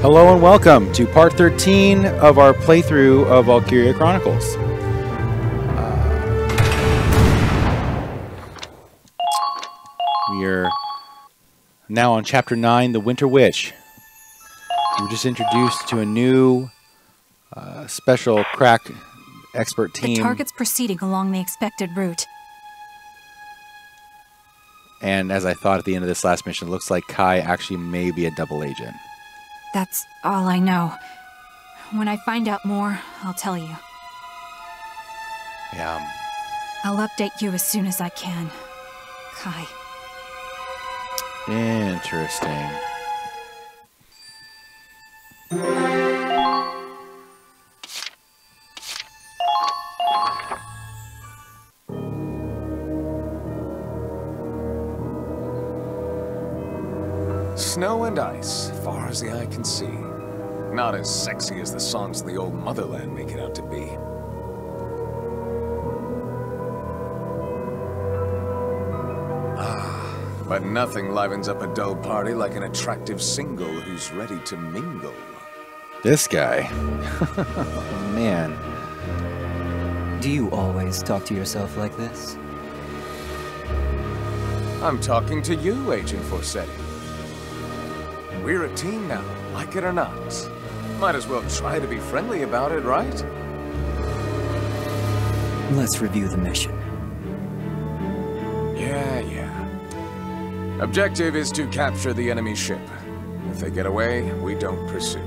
Hello and welcome to part 13 of our playthrough of Valkyria Chronicles. We are now on chapter 9, The Winter Witch. We were just introduced to a new special crack expert team. The target's proceeding along the expected route. And as I thought at the end of this last mission, it looks like Kai actually may be a double agent. That's all I know. When I find out more, I'll tell you. Yeah. I'll update you as soon as I can. Kai. Interesting. Snow and ice, far as the eye can see. Not as sexy as the songs of the old motherland make it out to be. But nothing livens up a dull party like an attractive single who's ready to mingle. This guy. Oh, man. Do you always talk to yourself like this? I'm talking to you, Agent Forsetti. We're a team now, like it or not. Might as well try to be friendly about it, right? Let's review the mission. Yeah. Objective is to capture the enemy ship. If they get away, we don't pursue.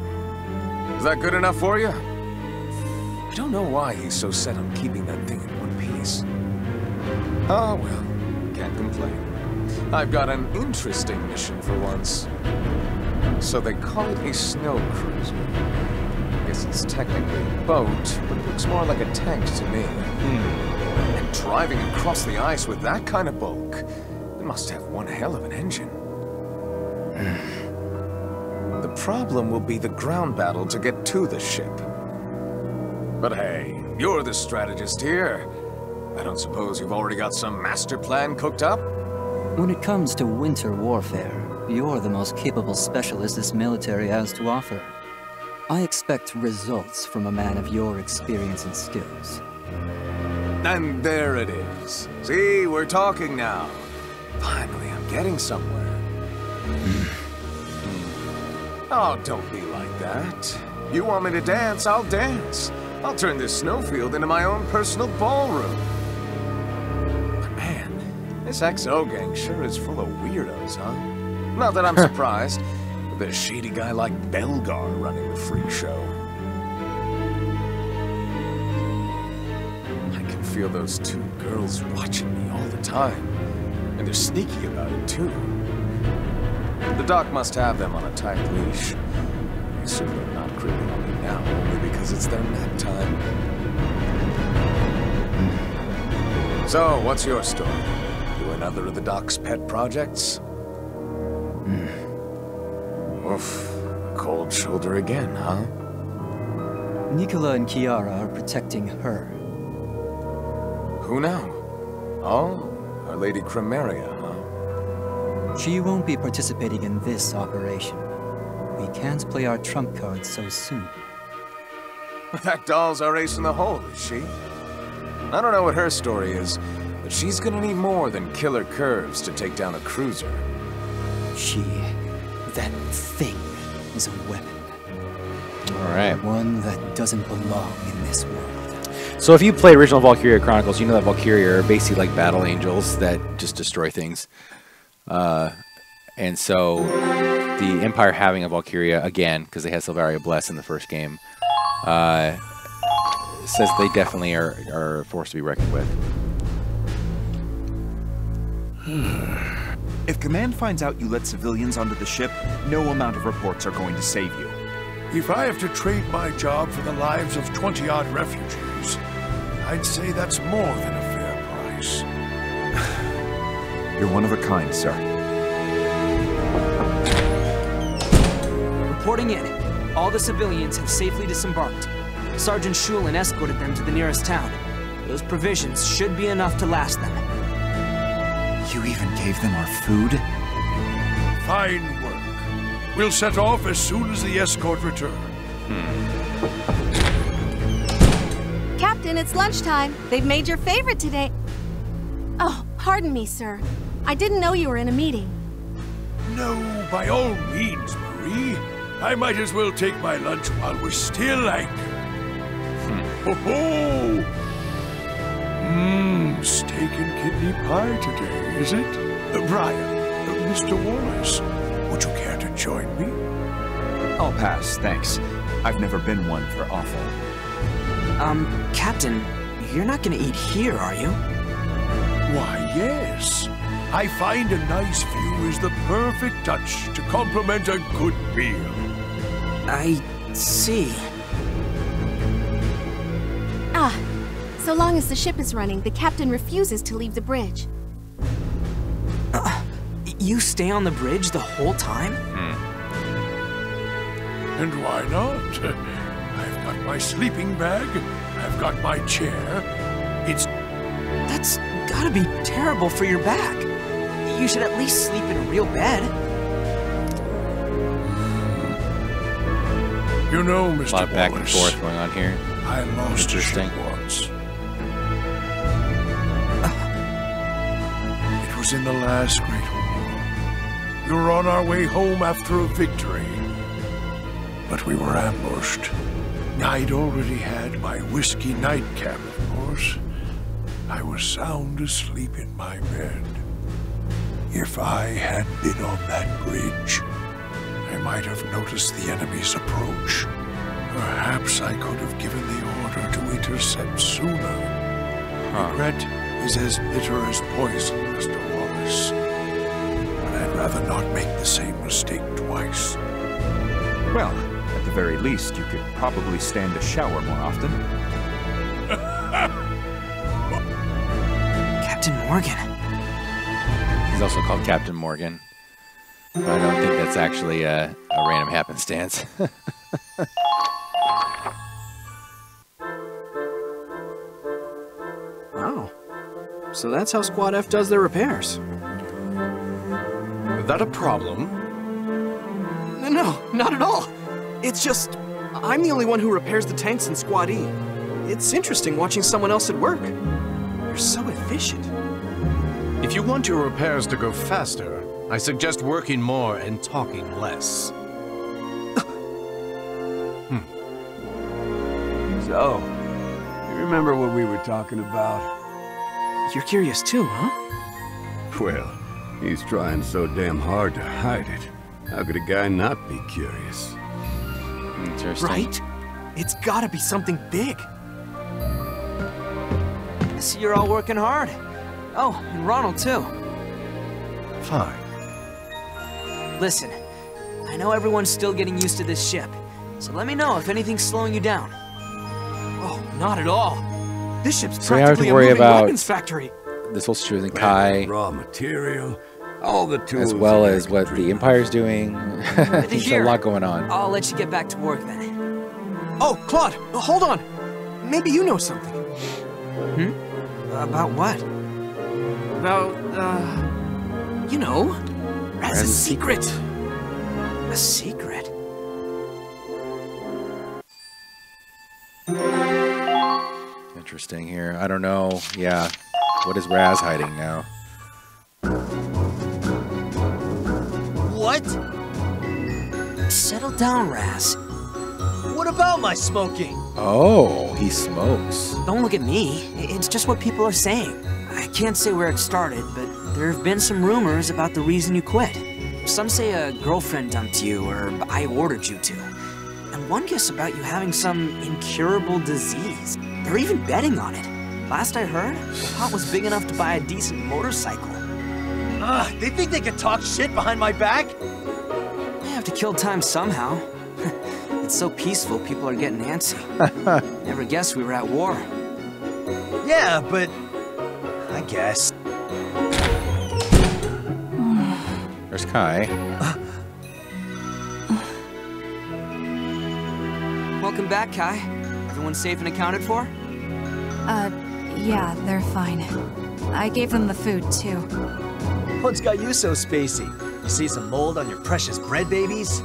Is that good enough for you? I don't know why he's so set on keeping that thing in one piece. Oh well, can't complain. I've got an interesting mission for once. So they call it a snow cruiser. I guess it's technically a boat, but it looks more like a tank to me. And driving across the ice with that kind of bulk, it must have one hell of an engine. The problem will be the ground battle to get to the ship. But hey, you're the strategist here. I don't suppose you've already got some master plan cooked up? When it comes to winter warfare, you're the most capable specialist this military has to offer. I expect results from a man of your experience and skills. And there it is. See, we're talking now. Finally, I'm getting somewhere. Oh, don't be like that. You want me to dance, I'll dance. I'll turn this snowfield into my own personal ballroom. But man, this XO gang sure is full of weirdos, huh? Not that I'm surprised, with a shady guy like Belgar running the freak show. I can feel those two girls watching me all the time, and they're sneaky about it too. The doc must have them on a tight leash. I assume they're not creeping on me now, only because it's their nap time. So, what's your story? You another of the doc's pet projects? Oof, cold shoulder again, huh? Nicola and Chiara are protecting her. Who now? Oh, Our Lady Chromaria, huh? She won't be participating in this operation. We can't play our trump cards so soon. That doll's our ace in the hole, is she? I don't know what her story is, but she's gonna need more than killer curves to take down a cruiser. That thing is a weapon. Alright. One that doesn't belong in this world. So if you play original Valkyria Chronicles, you know that Valkyria are basically like battle angels that just destroy things. And so the Empire having a Valkyria, again, because they had Silvaria Bless in the first game, says they definitely are a force to be reckoned with. If Command finds out you let civilians onto the ship, no amount of reports are going to save you. If I have to trade my job for the lives of 20-odd refugees, I'd say that's more than a fair price. You're one of a kind, sir. Reporting in. All the civilians have safely disembarked. Sergeant Shulin escorted them to the nearest town. Those provisions should be enough to last them. You even gave them our food? Fine work. We'll set off as soon as the escort return. Captain, it's lunchtime. They've made your favorite today. Oh, pardon me, sir. I didn't know you were in a meeting. No, by all means, Marie. I might as well take my lunch while we're still anchored. Ho ho! Steak and kidney pie today, is it? Brian, Mr. Wallace, would you care to join me? I'll pass, thanks. I've never been one for offal. Captain, you're not gonna eat here, are you? Why, yes. I find a nice view is the perfect touch to complement a good meal. I see. Ah, so long as the ship is running, the captain refuses to leave the bridge. You stay on the bridge the whole time? And why not? I've got my sleeping bag, I've got my chair. That's gotta be terrible for your back. You should at least sleep in a real bed. You know, Mr. A lot of back and Wallace, forth going on here. I lost a ship Interesting. once. It was in the last Great War. We were on our way home after a victory. But we were ambushed. I'd already had my whiskey nightcap, of course. I was sound asleep in my bed. If I had been on that bridge, I might have noticed the enemy's approach. Perhaps I could have given the order to intercept sooner. Regret is as bitter as poison, Mr. Wallace. But I'd rather not make the same mistake twice. Well, at the very least, you could probably stand a shower more often. Captain Morgan. He's also called Captain Morgan. I don't think that's actually a random happenstance. Oh. So that's how Squad F does their repairs. Is that a problem? No, not at all. It's just, I'm the only one who repairs the tanks in Squad E. It's interesting watching someone else at work. You're so efficient. If you want your repairs to go faster, I suggest working more and talking less. So, you remember what we were talking about? You're curious too, huh? Well, he's trying so damn hard to hide it. How could a guy not be curious? Interesting. Right? It's gotta be something big. I see you're all working hard. Oh, and Ronald too. Fine. Listen, I know everyone's still getting used to this ship, so let me know if anything's slowing you down. Oh, not at all. This ship's So we have to practically a worry moving about weapons factory. this whole situation, Kai, Raw material, all the tools. as well that as could what dream the of. Empire's doing. There's a Here. lot going on. I'll let you get back to work then. Oh, Claude, hold on. Maybe you know something. About what? About, you know, Raz's secret. A secret? Interesting here. I don't know. Yeah. What is Raz hiding now? What? Settle down, Raz. What about my smoking? Oh, he smokes. Don't look at me. It's just what people are saying. I can't say where it started, but there have been some rumors about the reason you quit. Some say a girlfriend dumped you, or I ordered you to. And one guess about you having some incurable disease. They're even betting on it. Last I heard, the pot was big enough to buy a decent motorcycle. They think they can talk shit behind my back? I have to kill time somehow. It's so peaceful, people are getting antsy. Never guessed we were at war. Yeah, but I guess. There's Kai. Welcome back, Kai. Everyone safe and accounted for? Yeah, they're fine. I gave them the food, too. What's got you so spacey? See some mold on your precious bread babies?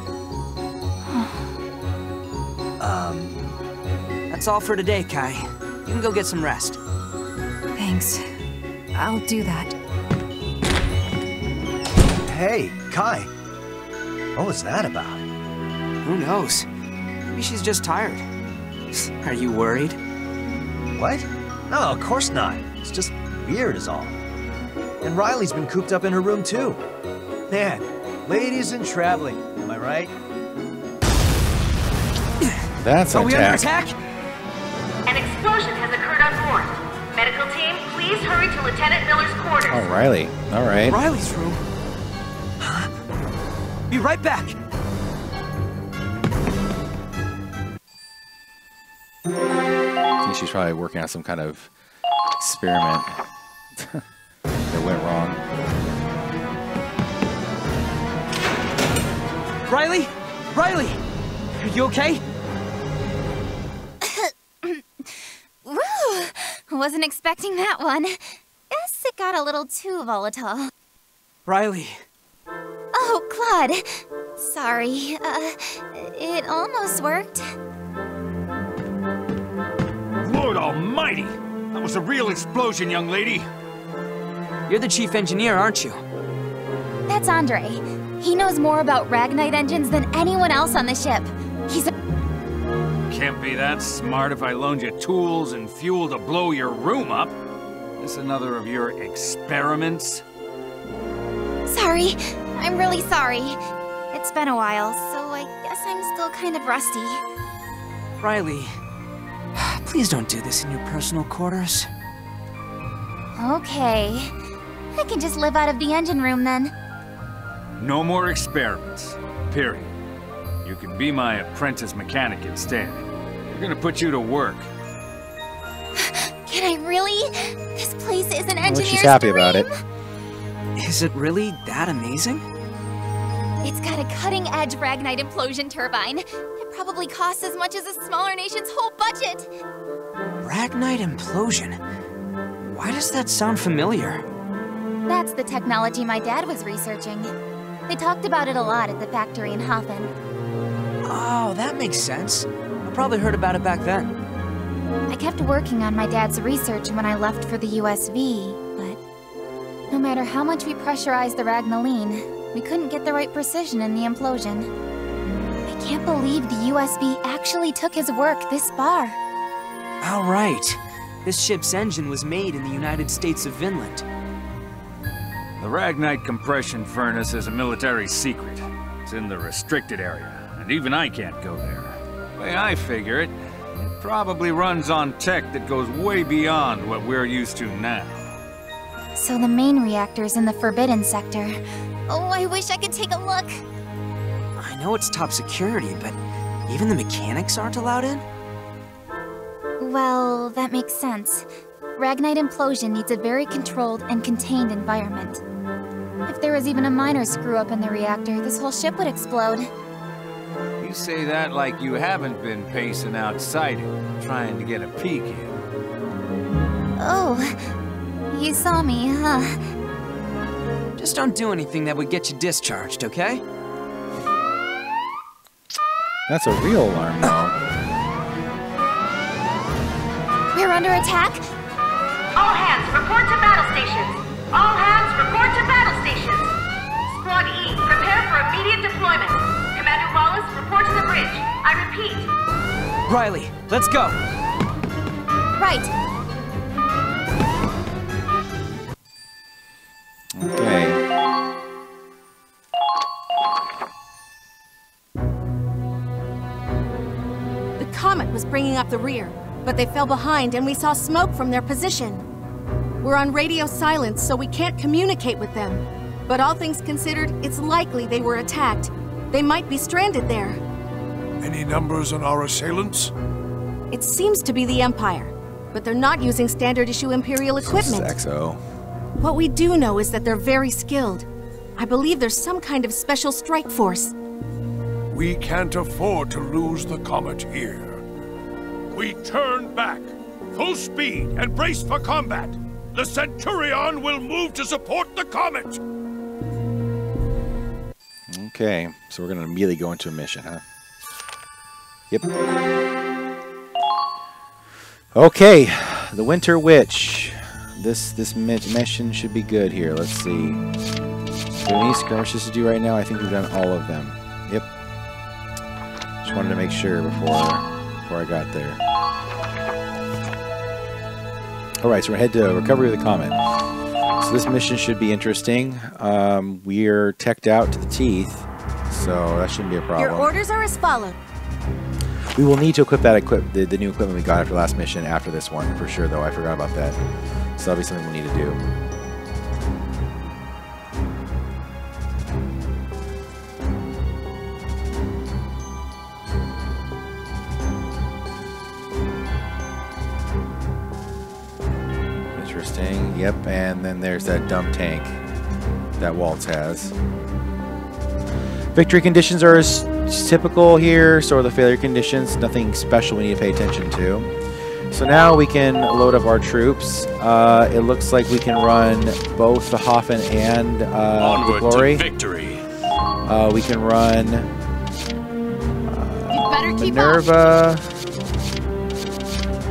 That's all for today, Kai. You can go get some rest. Thanks. I'll do that. Hey, Kai. What was that about? Who knows? Maybe she's just tired. Are you worried? What? No, of course not. It's just weird is all. And Riley's been cooped up in her room too. Man, ladies and traveling, am I right? That's an Are we under attack? An explosion has occurred on board. Medical team, please hurry to Lieutenant Miller's quarters. Oh, Riley. All right. Riley's room? Huh? Be right back. I think she's probably working on some kind of experiment that went wrong. Riley? Riley! Are you okay? Woo! Wasn't expecting that one. Guess it got a little too volatile. Riley. Oh, Claude. Sorry. It almost worked. Lord almighty! That was a real explosion, young lady. You're the chief engineer, aren't you? That's Andre. He knows more about Ragnite engines than anyone else on the ship. He's a... Can't be that smart if I loaned you tools and fuel to blow your room up. This another of your experiments? Sorry. I'm really sorry. It's been a while, so I guess I'm still kind of rusty. Riley, please don't do this in your personal quarters. Okay. I can just live out of the engine room then. No more experiments. Period. You can be my apprentice mechanic instead. We're gonna put you to work. Can I really? This place is an engineer's She's happy dream. about it. Is it really that amazing? It's got a cutting-edge Ragnite implosion turbine. It probably costs as much as a smaller nation's whole budget. Ragnite implosion? Why does that sound familiar? That's the technology my dad was researching. They talked about it a lot at the factory in Hafen. Oh, that makes sense. I probably heard about it back then. I kept working on my dad's research when I left for the USV, but no matter how much we pressurized the Ragnaline, we couldn't get the right precision in the implosion. I can't believe the USV actually took his work this far. All right. This ship's engine was made in the United States of Vinland. The Ragnite compression furnace is a military secret. It's in the restricted area, and even I can't go there. The way I figure it, it probably runs on tech that goes way beyond what we're used to now. So the main reactor's in the Forbidden Sector. Oh, I wish I could take a look. I know it's top security, but even the mechanics aren't allowed in? Well, that makes sense. Ragnite implosion needs a very controlled and contained environment. If there was even a minor screw-up in the reactor, this whole ship would explode. You say that like you haven't been pacing outside it, trying to get a peek in. Oh, you saw me, huh? Just don't do anything that would get you discharged, okay? That's a real alarm, though. We're under attack? All hands, report to battle stations. All hands, report to battle stations. Squad E, prepare for immediate deployment. Commander Wallace, report to the bridge. I repeat. Riley, let's go. Right. Okay. The comet was bringing up the rear, but they fell behind and we saw smoke from their position. We're on radio silence, so we can't communicate with them. But all things considered, it's likely they were attacked. They might be stranded there. Any numbers on our assailants? It seems to be the Empire, but they're not using standard issue Imperial equipment. XO. What we do know is that they're very skilled. I believe there's some kind of special strike force. We can't afford to lose the comet here. We turn back. Full speed and brace for combat. The Centurion will move to support the comet. Okay, so we're going to immediately go into a mission, huh? Yep. Okay, the Winter Witch. This mission should be good here. Let's see. Do we have any skirmishes to do right now? I think we've done all of them. Yep. Just wanted to make sure before I got there. Alright, so we're head to Recovery of the Comet. So this mission should be interesting. We're teched out to the teeth, so that shouldn't be a problem. Your orders are as follows. We will need to equip that the new equipment we got after last mission after this one, for sure, though. I forgot about that. So that'll be something we'll need to do. Interesting. Yep, and then there's that dumb tank that Waltz has. Victory conditions are as typical here, so are the failure conditions. Nothing special we need to pay attention to. So now we can load up our troops. It looks like we can run both the Hoffen and the Glory. To victory. We can run Minerva.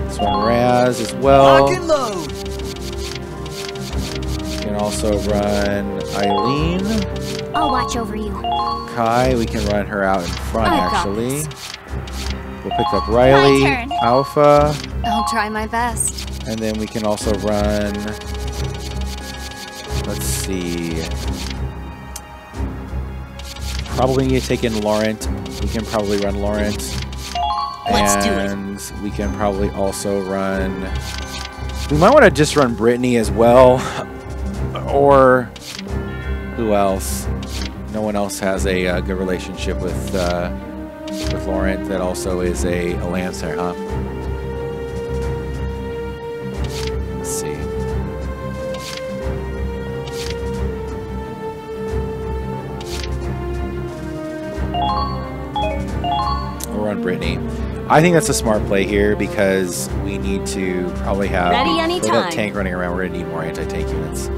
This one Raz as well. Lock and load. We can also run Eileen. I'll watch over you. Kai, we can run her out in front, I got actually. this. We'll pick up Riley, My turn. Alpha, I'll try my best. and then we can also run... Let's see... Probably need to take in Laurent. We can probably run Laurent. Let's do it. And we can probably also run... We might want to just run Brittany as well. Or... Who else? No one else has a good relationship with Laurent that also is a Lancer, huh? Let's see. We'll run Brittany. I think that's a smart play here because we need to probably have Ready with anytime. that tank running around. We're gonna need more anti-tank units.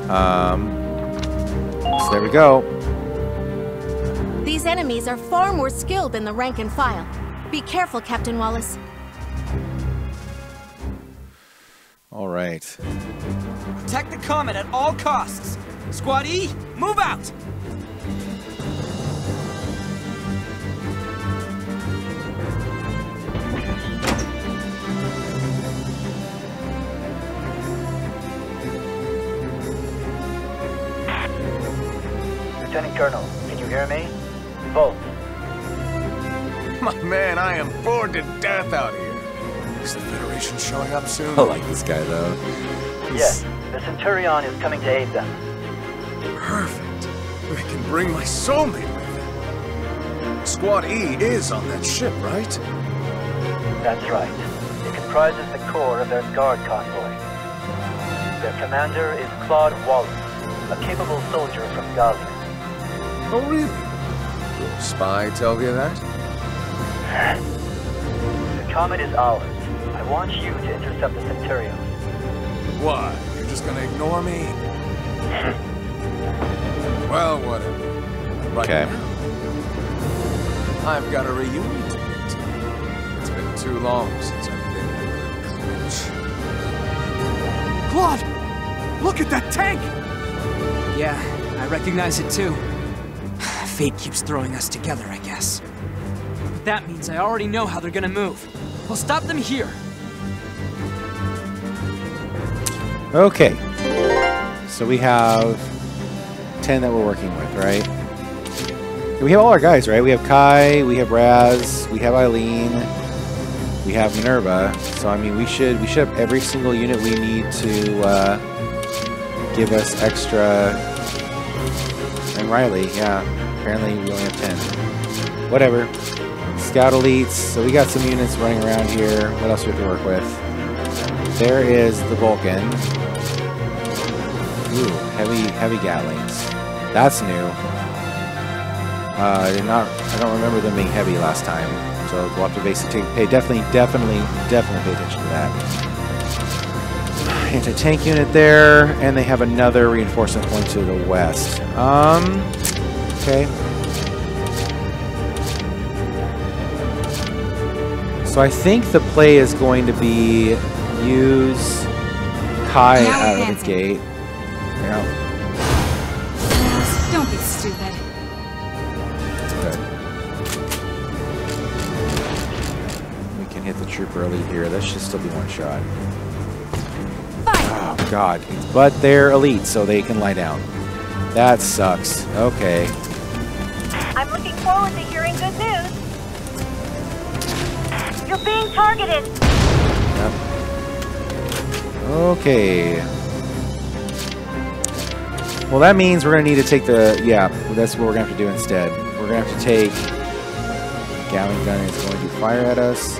So there we go. These enemies are far more skilled than the rank and file. Be careful, Captain Wallace. All right. Protect the Comet at all costs. Squad E, move out! Lieutenant Colonel, can you hear me? Volt. My man, I am bored to death out here. Is the Federation showing up soon? I like this guy, though. Yes, the Centurion is coming to aid them. Perfect. I can bring my soulmate with them. Squad E is on that ship, right? That's right. It comprises the core of their guard convoy. Their commander is Claude Wallace, a capable soldier from Galia. Oh, really? Did a spy tell you that? The Comet is ours. I want you to intercept the Centurion. Why? You're just gonna ignore me? Well, whatever. Right Okay. now, I've got a reunion to get to. It's been too long since I've been in college. Claude! Look at that tank! Yeah, I recognize it too. Fate keeps throwing us together, I guess. That means I already know how they're gonna move. We'll stop them here. Okay. So we have 10 that we're working with, right? We have all our guys, right? We have Kai, we have Raz, we have Eileen, we have Minerva. So I mean, we should have every single unit we need to give us extra. And Riley, yeah. Apparently we only have 10. Whatever. Scout elites. So we got some units running around here. What else do we have to work with? There is the Vulcan. Ooh, heavy Gatlings. That's new. I don't remember them being heavy last time. So we'll have to basically definitely pay attention to that. Anti-tank unit there, and they have another reinforcement point to the west. Okay. So I think the play is going to be use Kai out of the gate. Yeah. Don't be stupid. Good. We can hit the trooper elite here. That should still be one shot. Oh god. But they're elite, so they can lie down. That sucks. Okay. I'm looking forward to hearing good news. You're being targeted. Yep. Okay. Well, that means we're going to need to take the... Yeah, that's what we're going to have to do instead. We're going to have to take... Gatling gun is going to fire at us.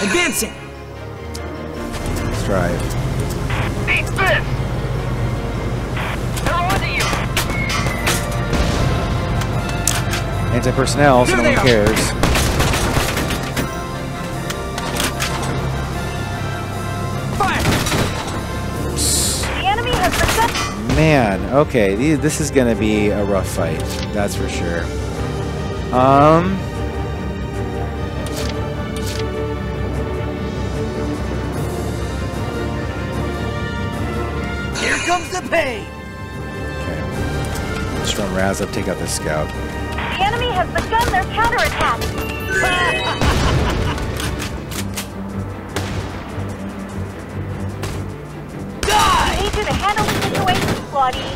Advancing! Let's drive. Eat this! They're on to you! Anti-personnel, so no one cares. Man, okay, this is gonna be a rough fight, that's for sure. Here comes the pain! Okay. Let's run Raz up, take out this scout. The enemy has begun their counterattack! I need you to handle the situation, Squaddy.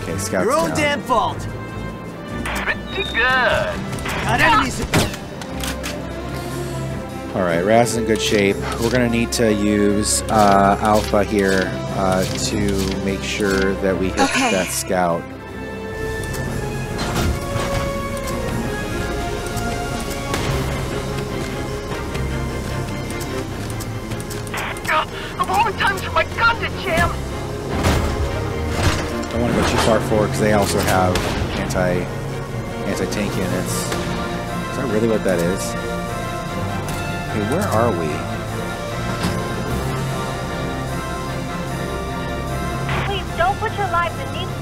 Okay, scouts Your own down. damn fault! Pretty good. Got enemies. Alright, Raz is in good shape. We're gonna need to use Alpha here to make sure that we hit that scout. Of all the times for my gun to jam! Don't want to go too far forward because they also have anti-tank units. Is that really what that is? Okay, where are we? Please don't put your lives in danger.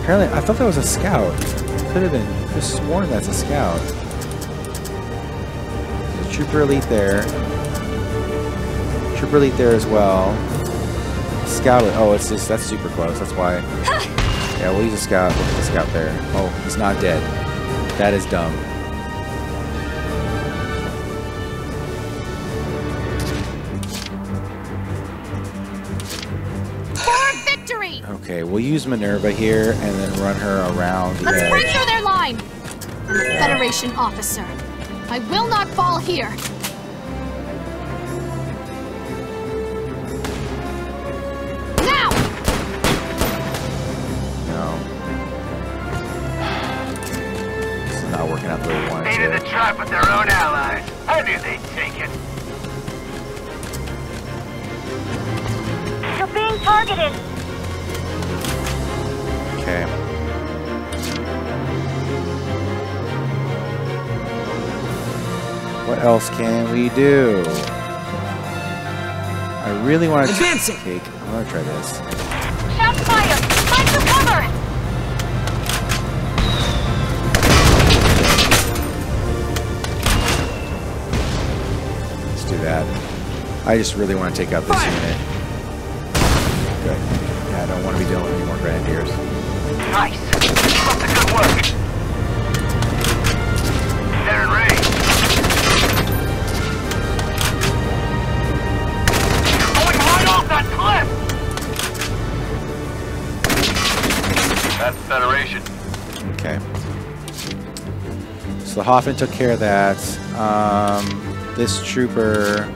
Apparently, I thought that was a scout. Could have been. Could have sworn that's a scout. There's a trooper elite there. Trooper elite there as well. Scout. Oh, it's just that's super close. That's why. Yeah, we'll use a scout. Look at the scout there. Oh, he's not dead. That is dumb. For victory! Okay, we'll use Minerva here and then run her around the Let's break edge. through their line! I'm a Federation officer. I will not fall here. Now! No. This is not working out the way we wanted Baited to. the trap with their own allies. I knew they'd take it. You're being targeted. Okay. What else can we do? I really want to Advancing. take. I want to try this. Shots fired. Find some cover. Let's do that. I just really want to take out this unit. Good. Yeah, I don't want to be dealing with any more grenadiers. Nice. Keep up the good work. They're in range. You're going right off that cliff. That's Federation. Okay. So the Hoffman took care of that. This trooper.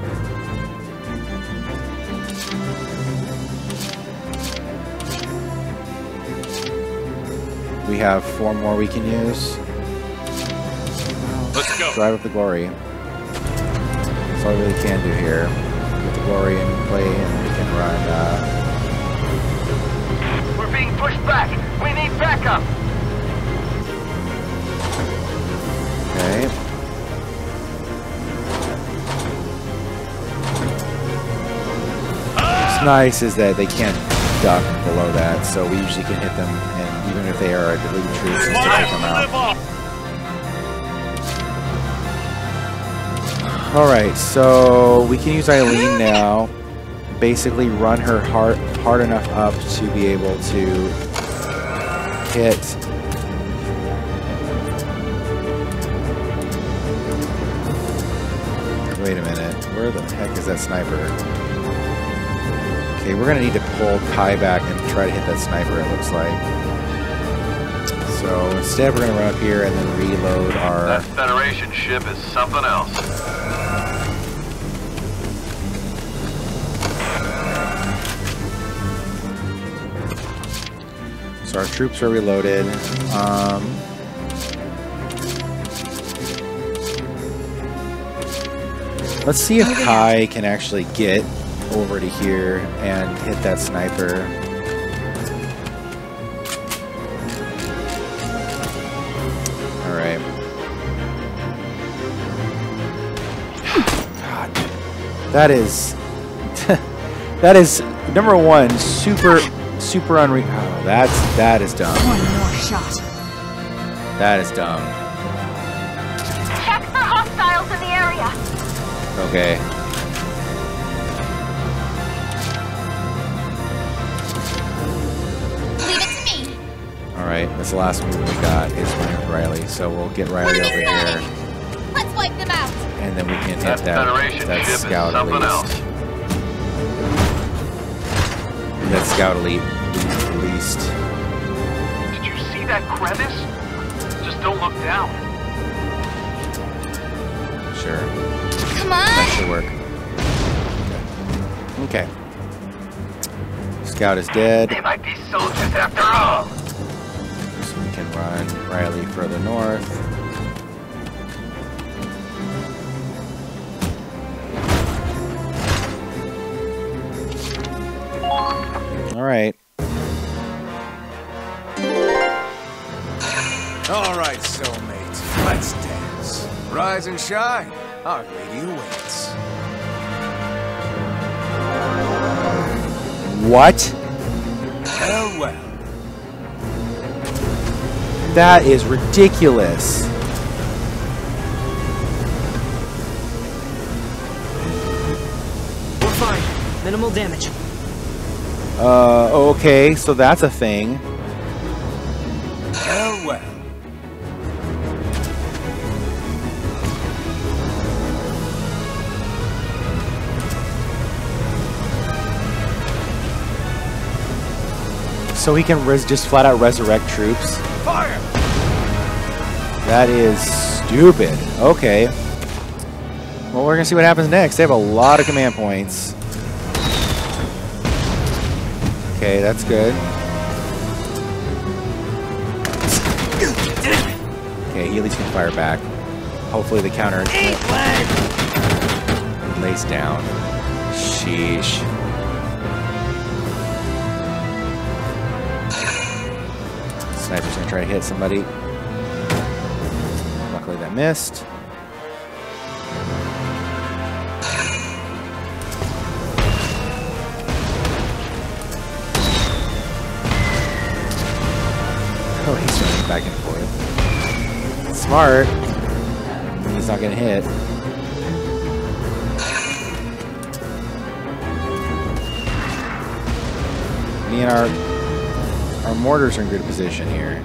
We have 4 more we can use. Let's go. Drive up the glory. That's all I really can do here. Get the glory in play and we can run. We're being pushed back. We need backup. Okay. What's nice is that they can't duck below that, so we usually can hit them, and even if they are deleted troops, we can take them out. Alright, so we can use Eileen now. Basically run her hard enough up to be able to hit. Wait a minute, where the heck is that sniper? Okay, we're gonna need to pull Kai back and try to hit that sniper, it looks like. So instead we're gonna run up here and then reload our... That Federation ship is something else. So our troops are reloaded. Let's see if Kai can actually get over to here and hit that sniper. Alright. God. That is... that is, number one, super unreal. Oh, that is dumb. One more shot. That is dumb. Check for hostiles in the area. Okay. Leave it to me. Alright, that's the last move we got is running with Riley. So we'll get Riley over here. Let's wipe them out. And then we can hit That Federation that ship scout is something elite. else. That scout elite released. Did you see that crevice? Just don't look down. Sure. Come on. That should work. Okay. Scout is dead. They might be soldiers after all. So we can run Riley further north. Alright. Alright, soulmate. Let's dance. Rise and shine. Our lady awaits. What? Well. That is ridiculous. We're fine. Minimal damage. Okay, so that's a thing. Well. So he can just flat out resurrect troops? Fire! That is stupid. Okay. Well, we're gonna see what happens next. They have a lot of command points. Okay, that's good. Okay, he at least can fire back. Hopefully the counter lays down. Sheesh. Sniper's gonna try to hit somebody. Luckily that missed. Oh, he's running back and forth. Smart. He's not gonna hit. Me and our mortars are in good position here.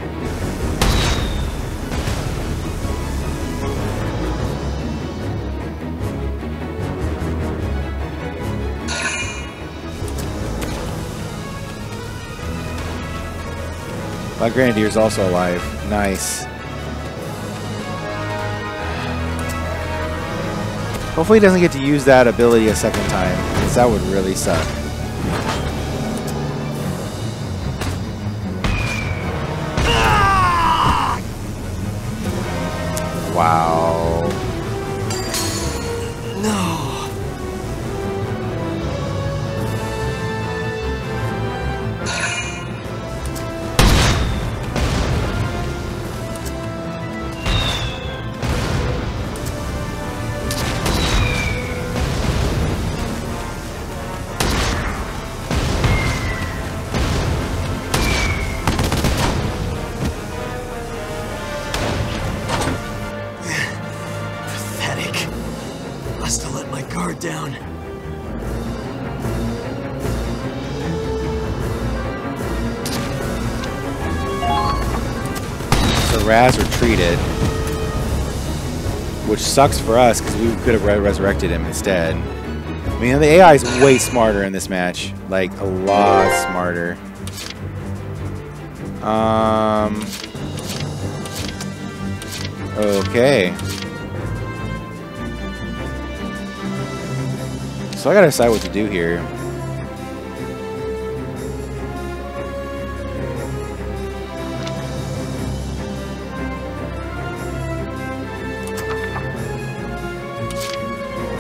My Grenadier's also alive. Nice. Hopefully he doesn't get to use that ability a second time, because that would really suck. Wow. No. Raz retreated, which sucks for us because we could have resurrected him instead. I mean, the AI is way smarter in this match, like a lot smarter. Okay. So I gotta decide what to do here.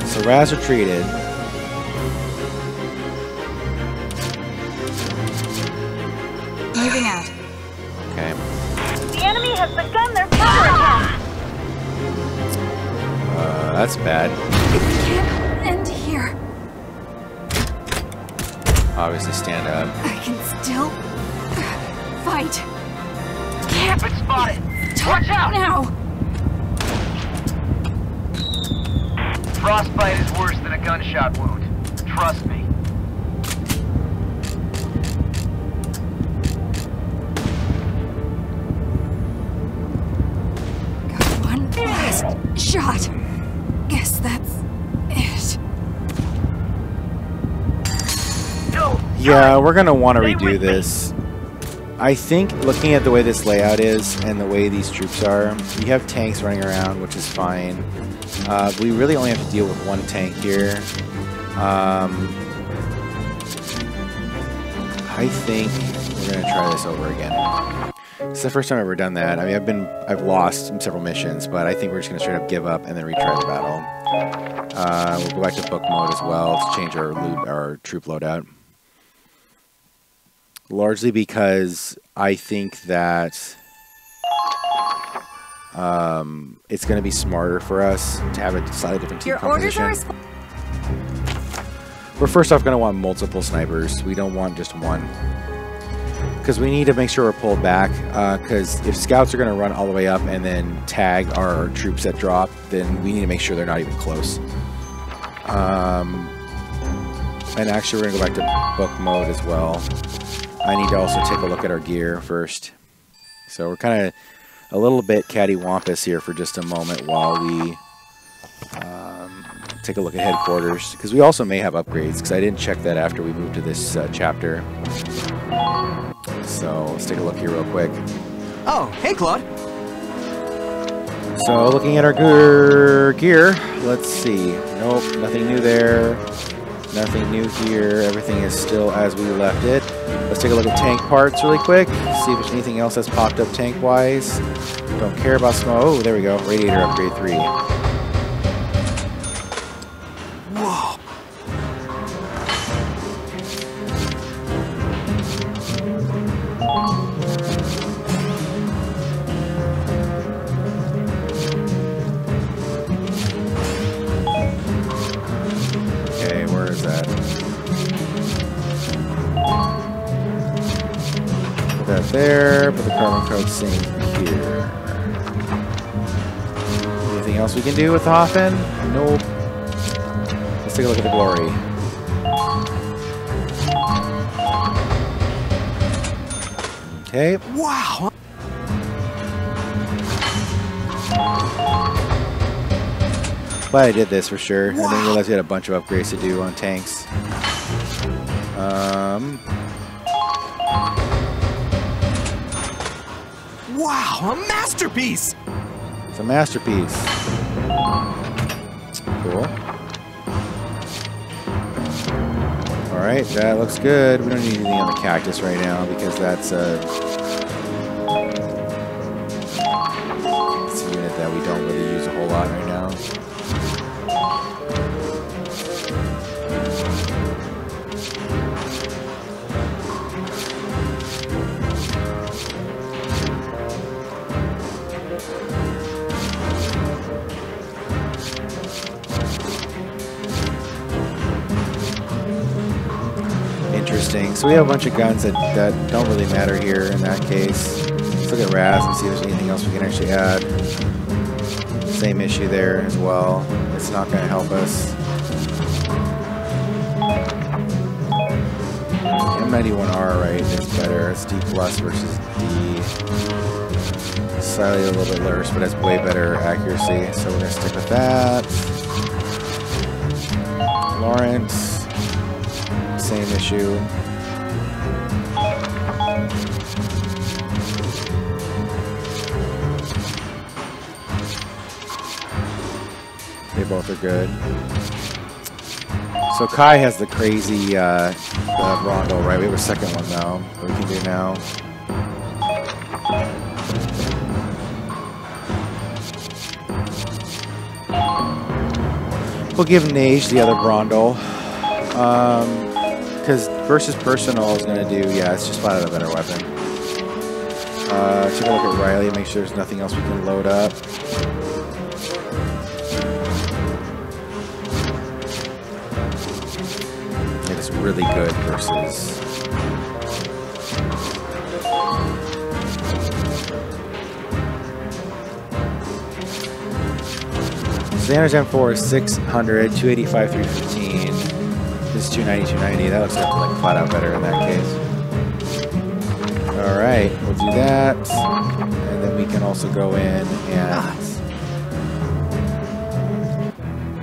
So Raz retreated. Moving out. Okay. The enemy has begun their counterattack. That's bad. It can't end here. Obviously stand up. I can still fight. Can't Been spotted. talk Watch out! now. Frostbite is worse than a gunshot wound. Trust me. Got one last shot. Guess that's it. Yeah, we're gonna want to redo this. I think looking at the way this layout is and the way these troops are, you have tanks running around, which is fine. We really only have to deal with one tank here. I think we're gonna try this over again. It's the first time I've ever done that. I mean, I've lost several missions, but I think we're just gonna straight up give up and then retry the battle. We'll go back to book mode as well to change our troop loadout. Largely because I think that it's going to be smarter for us to have a slightly different team composition. We're first off going to want multiple snipers. We don't want just one. Because we need to make sure we're pulled back. Because if scouts are going to run all the way up and then tag our troops that drop, then we need to make sure they're not even close. And actually, we're going to go back to book mode as well. I need to also take a look at our gear first. So we're kind of a little bit cattywampus here for just a moment while we take a look at headquarters. Because we also may have upgrades, because I didn't check that after we moved to this chapter. So let's take a look here real quick. Oh, hey Claude. So looking at our gear, let's see. Nope, nothing new there. Nothing new here. Everything is still as we left it. Let's take a look at tank parts really quick. See if there's anything else that's popped up tank-wise. Don't care about smoke. Oh, there we go. Radiator upgrade 3. Whoa. Okay, where is that? Put that there. Put the carbon code sink here. Anything else we can do with the Hoffman? Nope. Let's take a look at the glory. Okay. Wow. Glad I did this for sure. Wow. I didn't realize we had a bunch of upgrades to do on tanks. Wow, a masterpiece! It's a masterpiece. Cool. Alright, that looks good. We don't need anything on the cactus right now because that's a unit that we don't really use a whole lot right now. Interesting. So we have a bunch of guns that don't really matter here in that case. Let's look at Raz and see if there's anything else we can actually add. Same issue there as well. It's not going to help us. M91R, right, is better. It's D plus versus D. Slightly a little bit worse, but has way better accuracy. So we're gonna stick with that. Lawrence, same issue. They both are good. So Kai has the crazy Rondo, right? We have a second one though that we can do now. We'll give Nage the other Brondel. Because versus personal is going to do, yeah, it's just flat out a better weapon. Take a look at Riley, make sure there's nothing else we can load up. It is really good versus... Standard M4 is 600, 285, 315. This is 290, 290. That looks like flat out better in that case. Alright, we'll do that. And then we can also go in and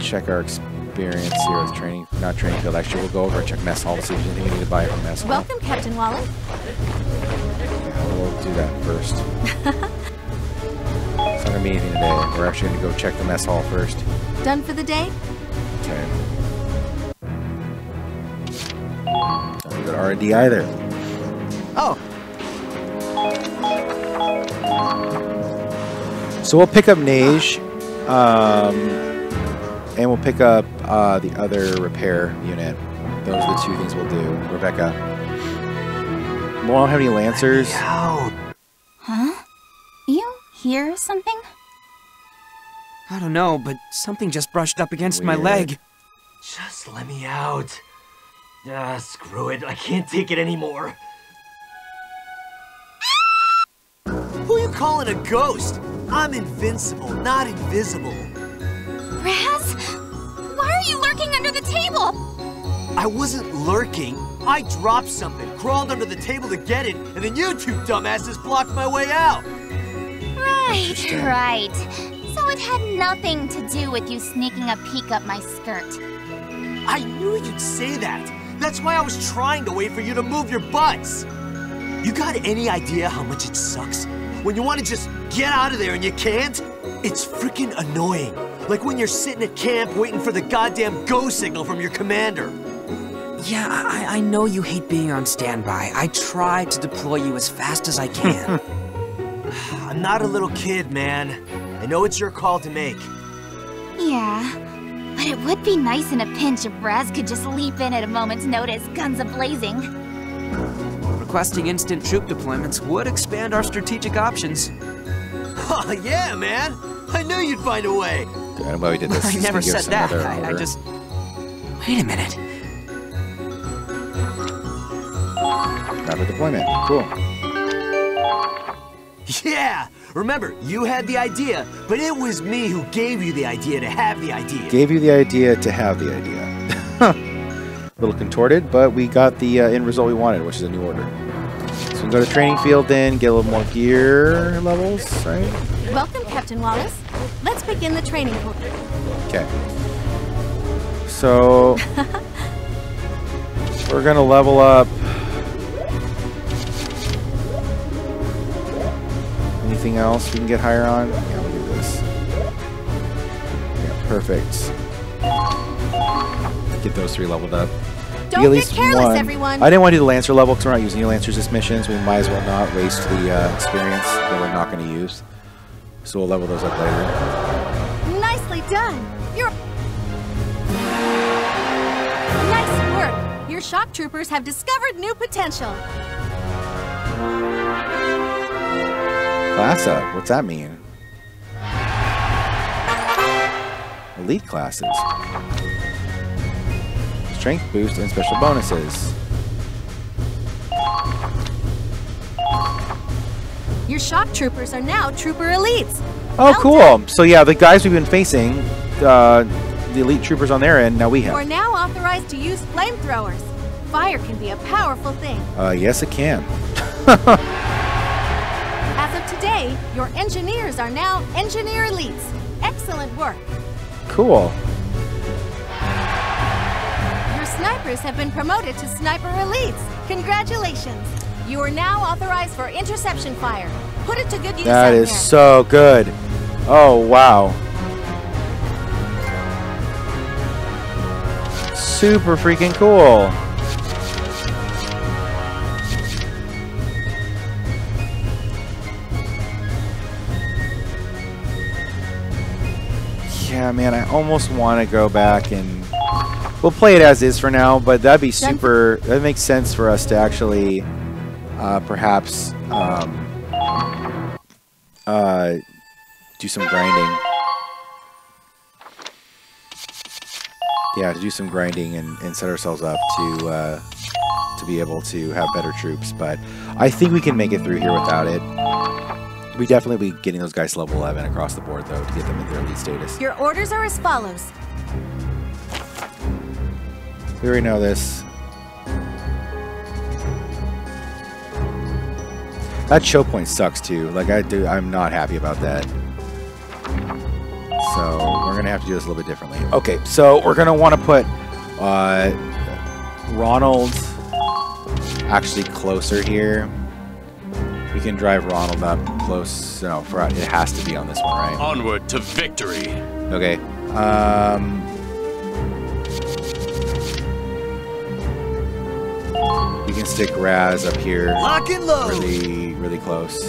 check our experience here with training, not training field. Actually, we'll go over and check mess hall to see if there's anything we need to buy from mess hall. Welcome, Captain Wallace. Yeah, we'll do that first. It's not going to be anything today. We're actually going to go check the mess hall first. Done for the day? Okay. Don't go to R&D either. Oh. So we'll pick up Nage, and we'll pick up the other repair unit. Those are the two things we'll do. Rebecca. We won't have any Lancers. Huh? You hear something? I don't know, but something just brushed up against my leg. Just let me out. Screw it. I can't take it anymore. Who are you calling a ghost? I'm invincible, not invisible. Raz? Why are you lurking under the table? I wasn't lurking. I dropped something, crawled under the table to get it, and then you two dumbasses blocked my way out. Right. So it had nothing to do with you sneaking a peek up my skirt. I knew you'd say that. That's why I was trying to wait for you to move your butts. You got any idea how much it sucks? When you want to just get out of there and you can't? It's freaking annoying. Like when you're sitting at camp waiting for the goddamn go signal from your commander. Yeah, I know you hate being on standby. I try to deploy you as fast as I can. I'm not a little kid, man. I know it's your call to make. Yeah, but it would be nice in a pinch if Raz could just leap in at a moment's notice, guns a-blazing. Requesting instant troop deployments would expand our strategic options. Oh, yeah, man. I knew you'd find a way. I don't know why we did this. I never said that. I just... Wait a minute. Rapid deployment. Cool. Yeah! Remember, you had the idea, but it was me who gave you the idea to have the idea. Gave you the idea to have the idea. A little contorted, but we got the end result we wanted, which is a new order. So we can go to training field then, get a little more gear levels, right? Welcome, Captain Wallace. Let's begin the training portion. Okay. So we're gonna level up. Anything else we can get higher on? Yeah, we'll do this. Yeah, perfect. Get those three leveled up. Don't at get least careless, one. everyone. I didn't want to do the Lancer level because we're not using any Lancers this mission, so we might as well not waste the experience that we're not going to use. So we'll level those up later. Nicely done. Nice work. Your shock troopers have discovered new potential. Class up. What's that mean? Elite classes. Strength boost and special bonuses. Your shock troopers are now trooper elites. Oh, cool. So yeah, the guys we've been facing, the elite troopers on their end, now we have. We're now authorized to use flamethrowers. Fire can be a powerful thing. Yes, it can. As of today, your engineers are now engineer elites. Excellent work. Cool. Your snipers have been promoted to sniper elites. Congratulations. You are now authorized for interception fire. Put it to good use That out is there. so good. Oh, wow. Super freaking cool. Yeah, man, I almost want to go back and we'll play it as is for now, but that'd be super. That makes sense for us to actually perhaps do some grinding. Yeah, to do some grinding and set ourselves up to be able to have better troops. But I think we can make it through here without it. We definitely be getting those guys to level 11 across the board, though, to get them in their elite status. Your orders are as follows. We already know this. That choke point sucks too. Like I'm not happy about that. So we're gonna have to do this a little bit differently. Okay, so we're gonna want to put Ronald actually closer here. We can drive Ronald up close. No, it has to be on this one, right? Onward to victory. Okay. We can stick Raz up here. Lock and load. Really close.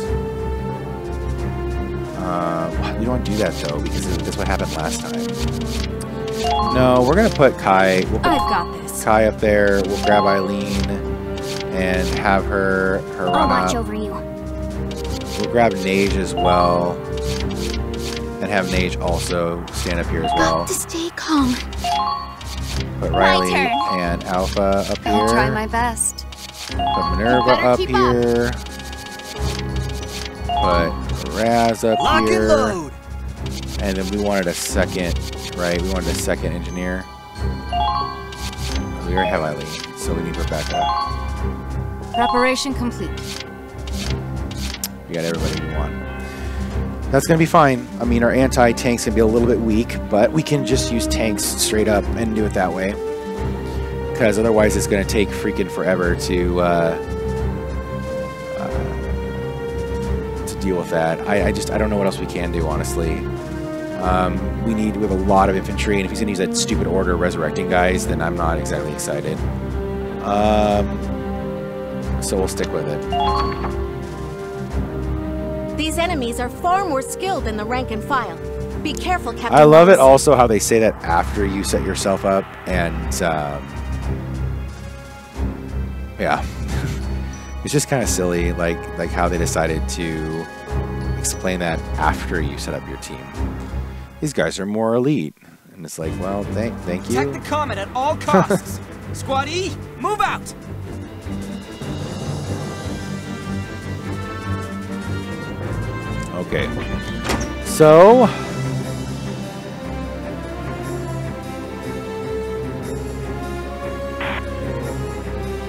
We don't want to do that though because that's what happened last time. No, we're gonna put Kai. We'll put I've got this. Kai up there. We'll grab Eileen and have her run I'll watch up. over you. We'll grab Nage as well, and have Nage also stand up here as well. To stay calm. Put My Riley turn. and Alpha up here. I'll try my best. Put Minerva Better up keep here. Put Raz up Lock here. and load. And then we wanted a second, right? We wanted a second engineer. We already have Eileen, so we need Rebecca. Preparation complete. We got everybody we want. That's going to be fine. I mean, our anti-tank's going to be a little bit weak, but we can just use tanks straight up and do it that way. Because otherwise it's going to take freaking forever to deal with that. I don't know what else we can do, honestly. We have a lot of infantry, and if he's going to use that stupid order resurrecting guys, then I'm not exactly excited. So we'll stick with it. These enemies are far more skilled than the rank and file. Be careful, Captain. I love it Wallace. also how they say that after you set yourself up, and yeah. It's just kind of silly, like how they decided to explain that after you set up your team. These guys are more elite, and it's like, well, thank you. Protect the Comet at all costs. Squad E, move out. Okay, so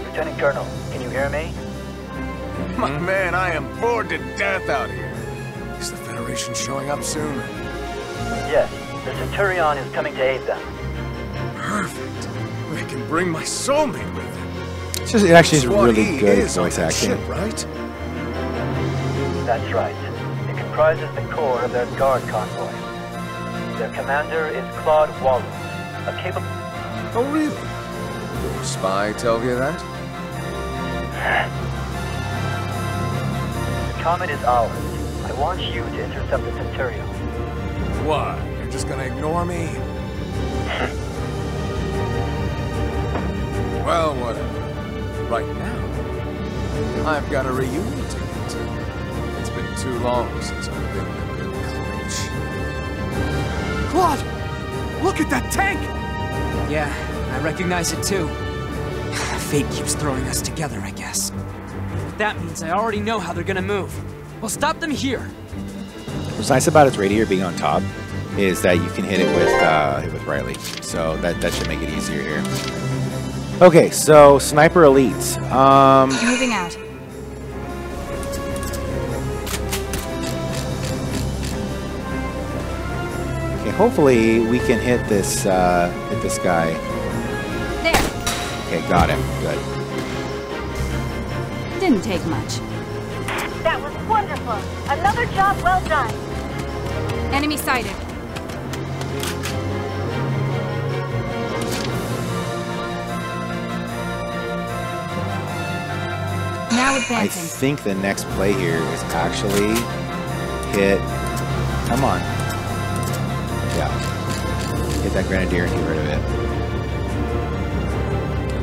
Lieutenant Colonel, can you hear me? My man, I am bored to death out here. Is the Federation showing up soon? Yes, the Centurion is coming to aid them. Perfect. I can bring my soulmate with them. it actually is Squad really E good is on voice that acting. ship, right? That's right. It comprises the core of their guard convoy. Their commander is Claude Wallace, a capable... Oh, really? Did your spy tell you that? The Comet is ours. I want you to intercept the Centurion. What? You're just gonna ignore me? Well, whatever. Right now, I've got a reunion to get to. It's been too long since I've been in a good clinch. Claude! Look at that tank! Yeah, I recognize it too. Fate keeps throwing us together, I guess. That means I already know how they're gonna move. We'll stop them here. What's nice about its radiator being on top is that you can hit it with Riley, so that should make it easier here. Okay, so Sniper Elites. Moving out. hopefully we can hit this guy. There. Okay, got him. Good. Didn't take much. That was wonderful. Another job well done. Enemy sighted. Now I advancing. think the next play here is actually hit. Come on. Yeah. Hit that grenadier and get rid of it.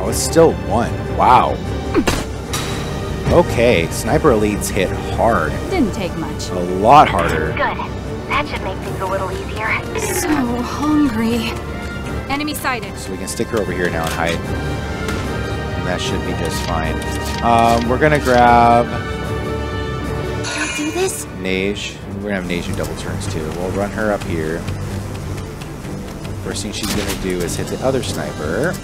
Oh, it's still 1. Wow. Okay, sniper elites hit hard. Didn't take much. A lot harder. Good. That should make things a little easier. So hungry. Enemy sighted. So we can stick her over here now and hide. And that should be just fine. We're gonna grab Can I do this? Nage. We're gonna have Nage do double turns too. We'll run her up here. First thing she's gonna do is hit the other sniper.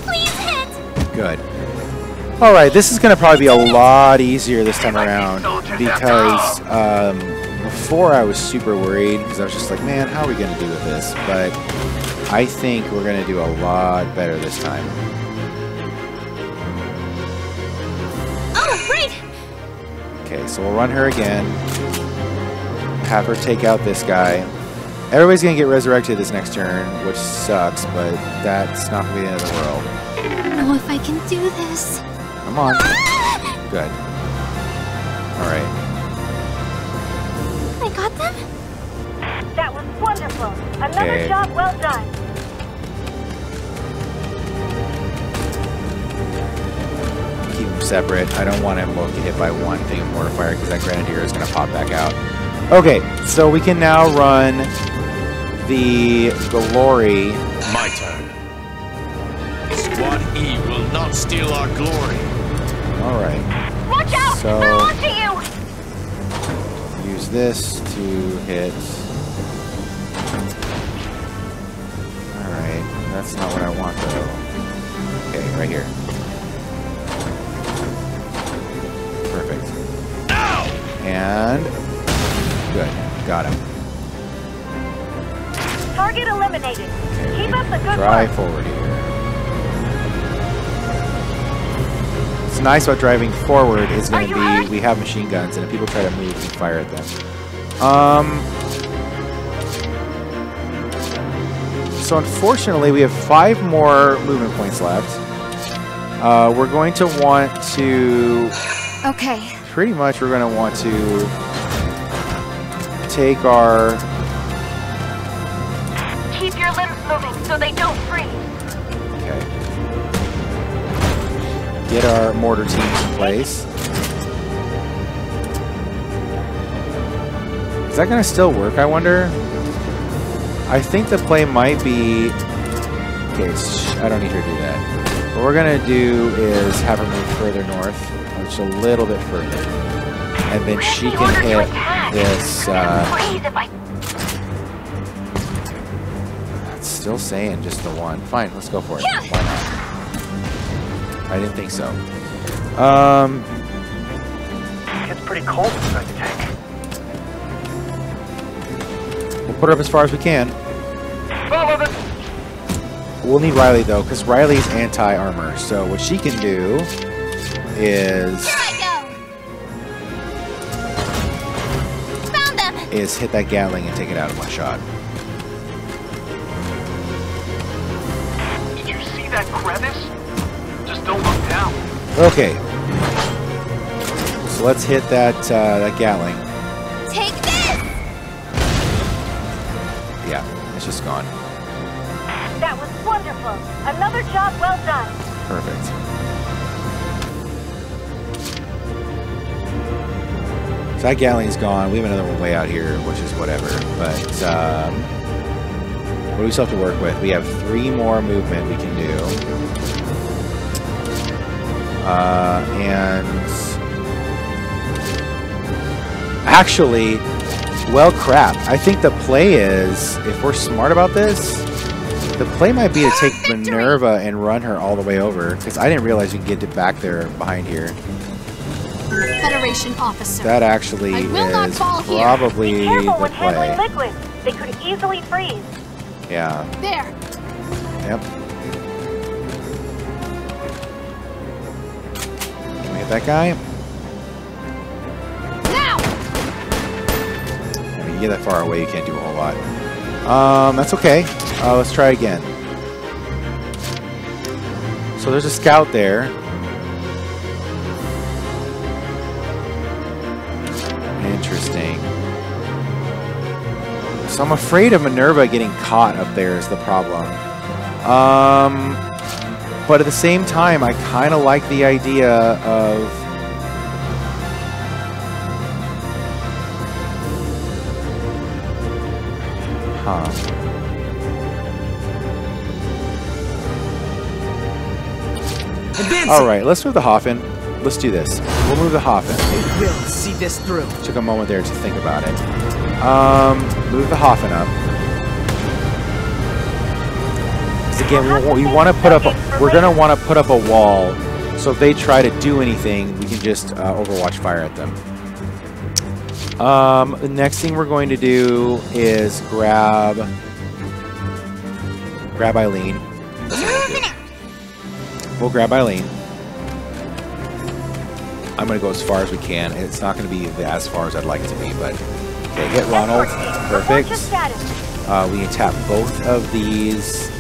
Please hit! Good. Alright, this is going to probably be a lot easier this time around because before I was super worried because I was just like, man, how are we going to do with this? But I think we're going to do a lot better this time. Oh, right! Okay, so we'll run her again. Have her take out this guy. Everybody's going to get resurrected this next turn, which sucks, but that's not going to be the end of the world. I don't know if I can do this. Come on. Good. Alright. I got them? That was wonderful. Another Okay. job well done. Keep them separate. I don't want them both to get hit by one thing of mortifier because that grenadier is going to pop back out. Okay, so we can now run the Glory. My turn. Squad E will not steal our glory. Alright. Watch out! So- They're launching you! Use this to hit. Alright, that's not what I want though. Okay, right here. Perfect. And good. Got him. Target eliminated. Okay, Keep up the good drive work. forward here. What's nice about driving forward is going to be we have machine guns, and if people try to move, we can fire at them. So unfortunately, we have 5 more movement points left. We're going to want to... Okay. Pretty much, we're going to want to take our... Keep your limbs moving so they don't freeze. Okay. Get our mortar teams in place. Is that going to still work, I wonder? I think the play might be... Okay, I don't need her to do that. What we're going to do is have her move further north, just a little bit further. And then she can hit this... It's still saying just the one. Fine, let's go for it. Yeah. Why not? I didn't think so. It's pretty cold inside the tank. We'll put her up as far as we can. Follow this. We'll need Riley though, because Riley's anti-armor. So what she can do is Found them. is hit that Gatling and take it out in one shot. Did you see that crevice? Just don't look down. Okay. So let's hit that that Gatling. Take this. Yeah, it's just gone. That was wonderful. Another job well done. Perfect. So that Gatling's gone. We have another one way out here, which is whatever. But what do we still have to work with? We have 3 more movement we can do. And actually, well, crap. I think the play is, if we're smart about this, The play might be to take Minerva and run her all the way over, because I didn't realize you could get it back there behind here. Federation officer. That actually is probably Be careful the when handling play. liquids. They could easily freeze. Yeah. There. Yep. Can we hit that guy? Now. I mean, you get that far away, you can't do a whole lot. That's okay. Let's try again. So there's a scout there. Interesting. So I'm afraid of Minerva getting caught up there is the problem. But at the same time, I kind of like the idea of... Alright, let's move the Hoffen. Let's do this. We'll move the Hoffen. It will see this through. Took a moment there to think about it. Move the Hoffen up. Because again, we want to put up. We're going to want to put up a wall, so if they try to do anything, we can just Overwatch fire at them. The next thing we're going to do is grab Eileen. We'll grab Eileen. I'm going to go as far as we can. It's not going to be as far as I'd like it to be, but... Okay, hit Ronald. Perfect. We can tap both of these.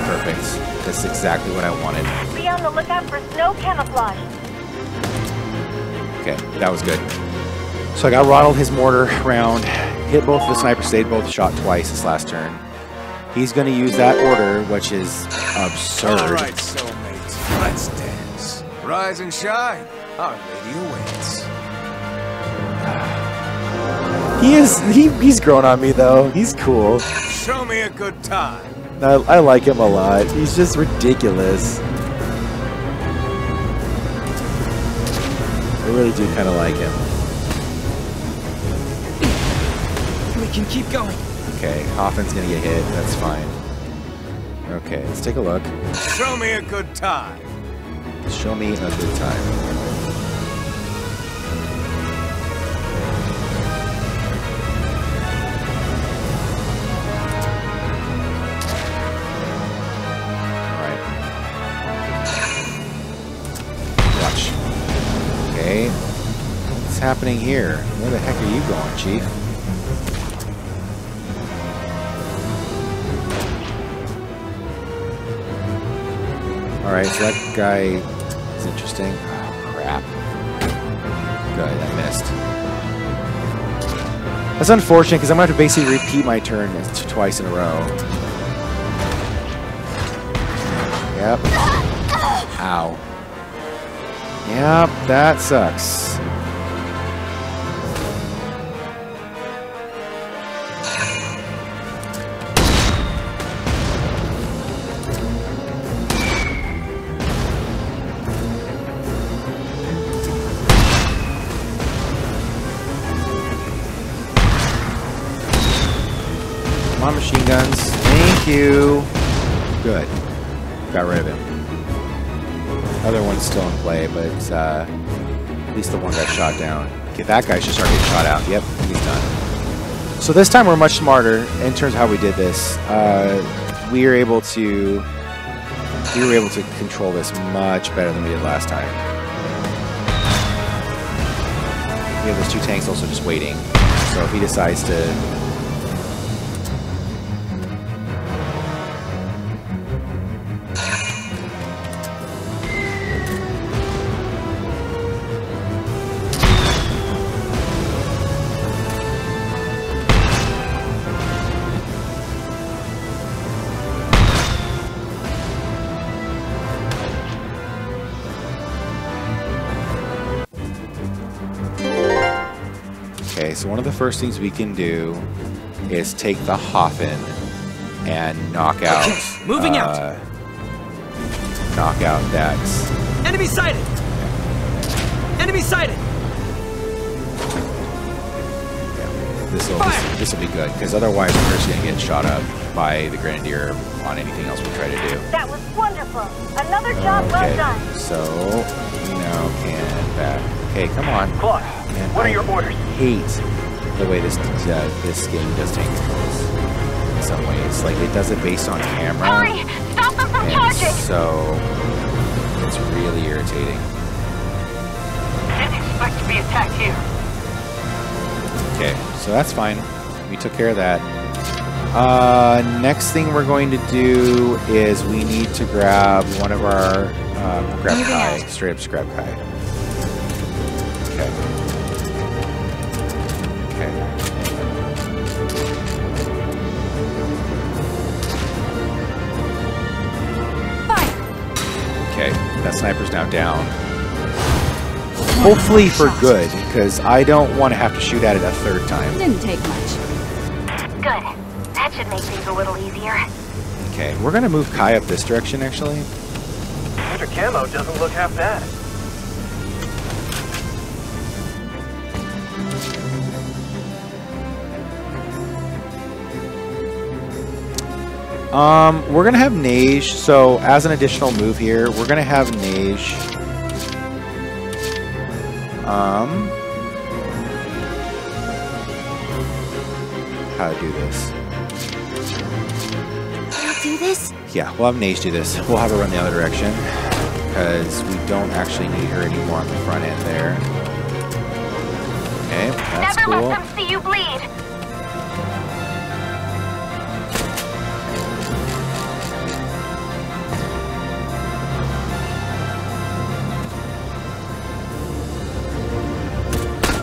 Perfect. That's exactly what I wanted. Be on the lookout for snow camouflage. Okay, that was good. So I got Ronald his mortar round. Hit both of the snipers. They both shot twice this last turn. He's going to use that order, which is absurd. All right, soulmates. Let's dance. Rise and shine. Our lady awaits. He's grown on me though. He's cool. Show me a good time. I like him a lot. He's just ridiculous. I really do kind of like him. We can keep going. Okay, Hoffen's gonna get hit. That's fine. Okay, let's take a look. Show me a good time. Show me a good time. Okay, what's happening here? Where the heck are you going, Chief? Alright, so that guy is interesting. Oh, crap. Good, I missed. That's unfortunate because I'm going to have to basically repeat my turn twice in a row. Yep. Ow. Yep, that sucks. Come on, machine guns. Thank you. Good. Got rid of him. Other one's still in play, but at least the one got shot down. Okay, that guy should start getting shot out. Yep, he's done. So this time we're much smarter in terms of how we did this. We were able to control this much better than we did last time. We have those two tanks also just waiting. So if he decides to... Okay, so one of the first things we can do is take the Hoffen and knock out. Okay, moving out. Knock out that. Enemy sighted. Enemy sighted. this will be good, because otherwise we're just going to get shot up by the Grenadier on anything else we try to do. That was wonderful. Another job well done. So we now can back. Okay, come on. Claude, Man, what are your orders? I hate the way this game does tank controls. In some ways, like it does it based on camera. Hurry! Stop them from charging! So it's really irritating. Didn't expect to be attacked here. Okay, so that's fine. We took care of that. Next thing we're going to do is we need to grab one of our we'll grab Kai. Straight up just grab Kai. Okay. Okay. Fire. Okay, that sniper's now down. Hopefully for good, because I don't want to have to shoot at it a third time. Didn't take much. Good. That should make things a little easier. Okay, we're gonna move Kai up this direction actually. Winter camo doesn't look half bad. We're gonna have Neige, so as an additional move here, we're gonna have Neige. How to do this? Do this? Yeah, we'll have Neige do this. We'll have her run the other direction, because we don't actually need her anymore on the front end there. Okay, that's Never cool. let them see you bleed.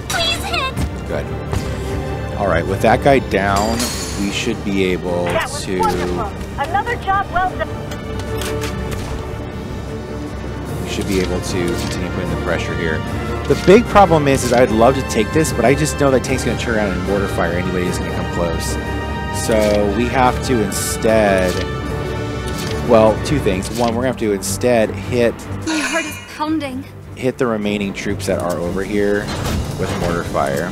Please hit. Good. All right, with that guy down, we should be able to. Another job well done. We should be able to continue putting the pressure here. The big problem is I'd love to take this, but I just know that tank's going to turn around and mortar fire anybody who's going to come close. So we have to instead, well, two things. One, we're going to have to instead hit My heart is pounding. the remaining troops that are over here with mortar fire.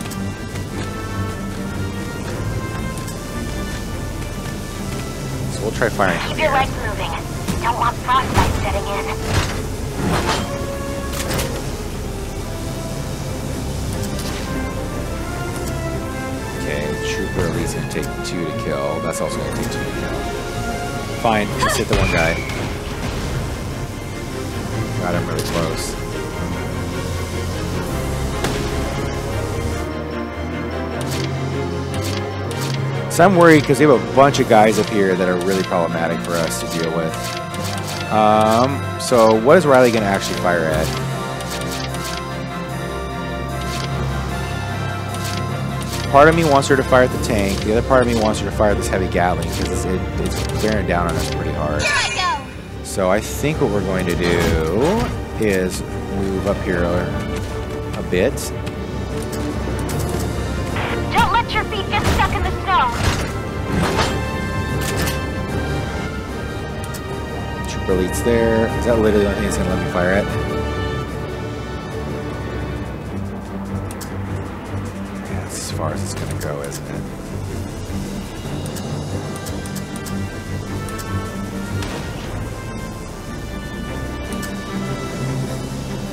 So we'll try firing from Keep your here. legs moving. Don't want frostbite setting in. Okay, trooper elite's going to take 2 to kill. That's also going to take 2 to kill. Fine, just hit the one guy. Got him really close. So I'm worried because we have a bunch of guys up here that are really problematic for us to deal with. So what is Riley going to actually fire at? Part of me wants her to fire at the tank. The other part of me wants her to fire at this heavy Gatling because it's bearing down on us pretty hard. So I think what we're going to do is move up here a bit. Don't let your feet get stuck in the snow. Trooper elite's there. Is that literally the only thing it's going to let me fire at? Yeah, that's as far as it's going to go, isn't it?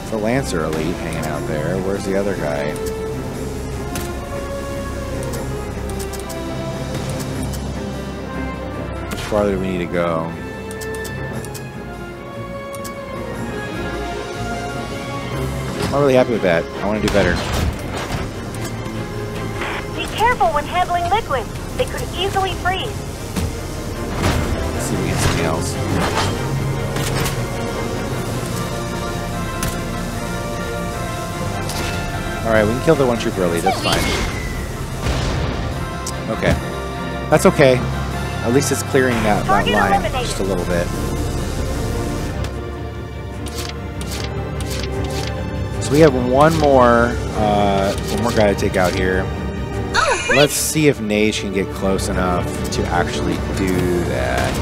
It's a Lancer elite hanging out there. Where's the other guy? How farther do we need to go? I'm not really happy with that. I want to do better. Be careful when handling liquids. They could easily freeze. Let's see if we get something else. Alright, we can kill the one trooper elite. That's fine. Okay. That's okay. At least it's clearing that line just a little bit. So we have one more guy to take out here. Let's see if Neige can get close enough to actually do that.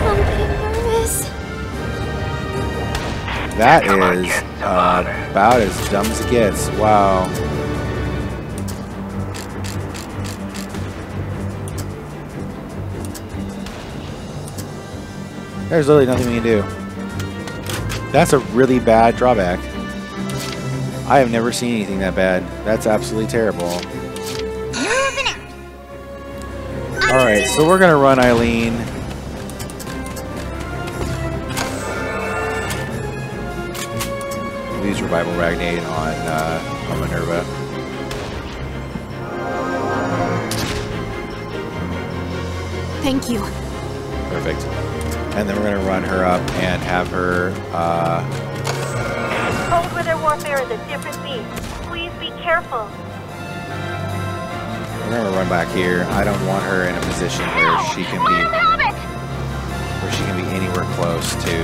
I'm getting nervous. That Come on, is kid. About as dumb as it gets. Wow. There's literally nothing we can do. That's a really bad drawback. I have never seen anything that bad. That's absolutely terrible. Alright, so we're gonna run Eileen. Use Revival Ragnade on Minerva. Thank you. Perfect. And then we're going to run her up and have her... Cold weather warfare is a different beast. Please be careful. We're going to run back here. I don't want her in a position where she can be... anywhere close to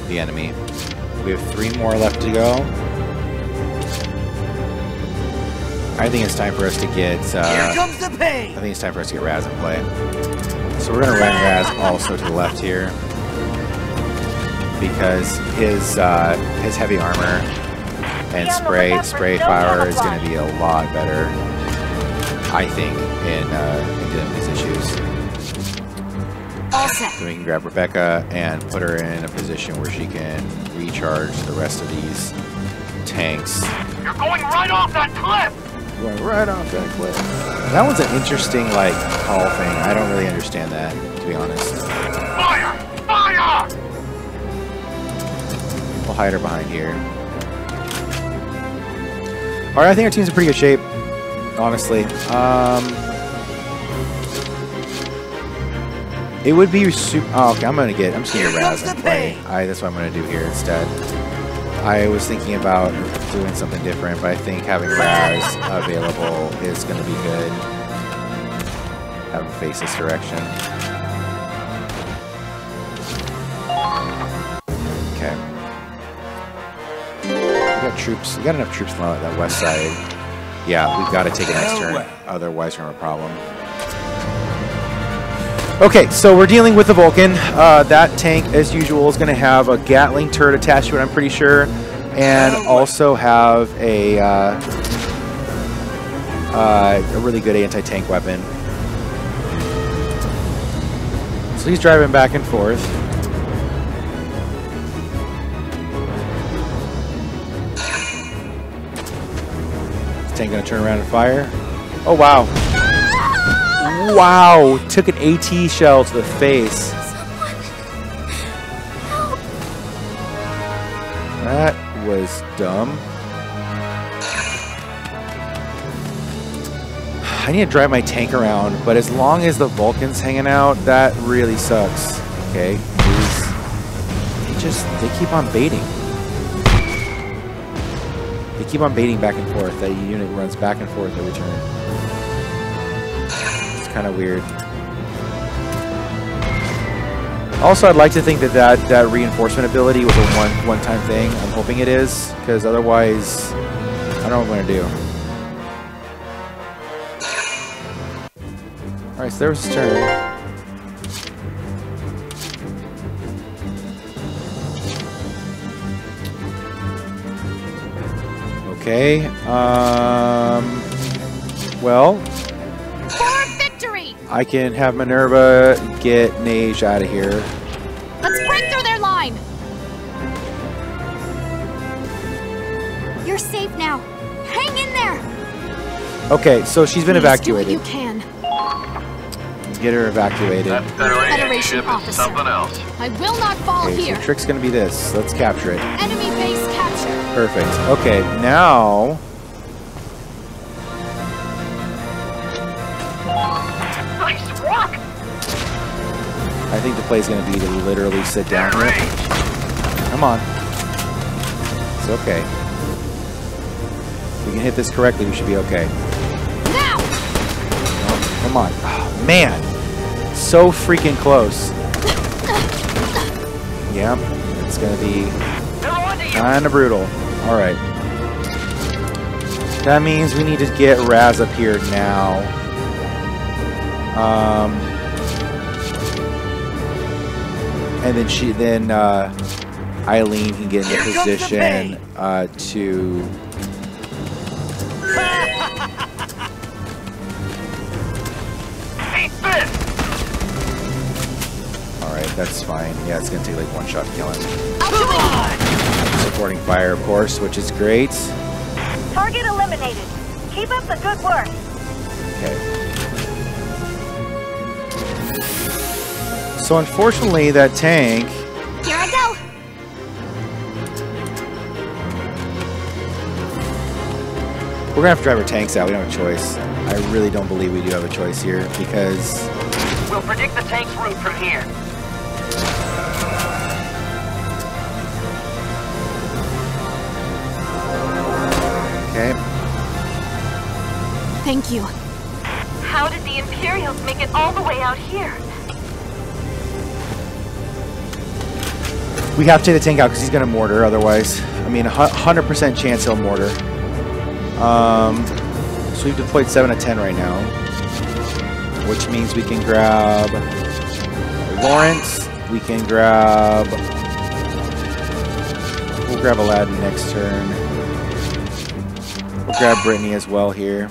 the enemy. We have 3 more left to go. I think it's time for us to get... Here comes the pain! I think it's time for us to get Raz in play. So we're going to run Raz also to the left here. Because his heavy armor and spray fire is going to be a lot better, I think, in dealing with these issues. So we can grab Rebecca and put her in a position where she can recharge the rest of these tanks. You're going right off that cliff! Going right off that cliff. That one's an interesting, like, call thing. I don't really understand that, to be honest. Fire! Fire! We'll hide her behind here. Alright, I think our team's in pretty good shape, honestly. It would be super... Oh, okay, I'm just gonna get Raz and play. That's what I'm gonna do here instead. I was thinking about doing something different, but I think having Raz available is gonna be good. Have her face this direction. Okay. We got troops. We got enough troops on that west side. Yeah, we've got to take an next turn. Otherwise, we're gonna have a problem. Okay, so we're dealing with the Vulcan. That tank, as usual, is going to have a Gatling turret attached to it, I'm pretty sure, and also have a really good anti-tank weapon. So he's driving back and forth. Is tank going to turn around and fire? Oh, wow. Wow, took an AT shell to the face. That was dumb. I need to drive my tank around, but as long as the Vulcan's hanging out, that really sucks. Okay, they keep on baiting. They keep on baiting back and forth. That unit runs back and forth every turn. Kind of weird. Also, I'd like to think that reinforcement ability was a one-time thing. I'm hoping it is, because otherwise, I don't know what I'm going to do. Alright, so there was his turn. Okay, well... I can have Minerva get Nage out of here. Let's break through their line! You're safe now. Hang in there! Okay, so she's been evacuated. Do what you can. Get her evacuated. That Federation ship officer. is something else. I will not fall Okay, here. so the trick's gonna be this. Let's capture it. Enemy base capture. Perfect. Okay, now... Nice work! I think the play's going to be to literally sit down here. Come on. It's okay. If we can hit this correctly, we should be okay. Now! Oh, come on. Oh, man. So freaking close. Yeah, it's going to be kind of brutal. All right. That means we need to get Raz up here now. And then Eileen can get into position to... Alright, that's fine. Yeah, it's gonna take like one shot to kill him. Supporting fire, of course, which is great. Target eliminated. Keep up the good work. Okay. So unfortunately, that tank... Here I go. We're gonna have to drive our tanks out. We don't have a choice. I really don't believe we do have a choice here because... We'll predict the tank's route from here. Okay. Thank you. How did the Imperials make it all the way out here? We have to take the tank out because he's gonna mortar otherwise. I mean, 100% chance he'll mortar. So we've deployed 7 of 10 right now, which means we can grab Lawrence. We can grab... We'll grab Aladdin next turn. We'll grab Brittany as well here.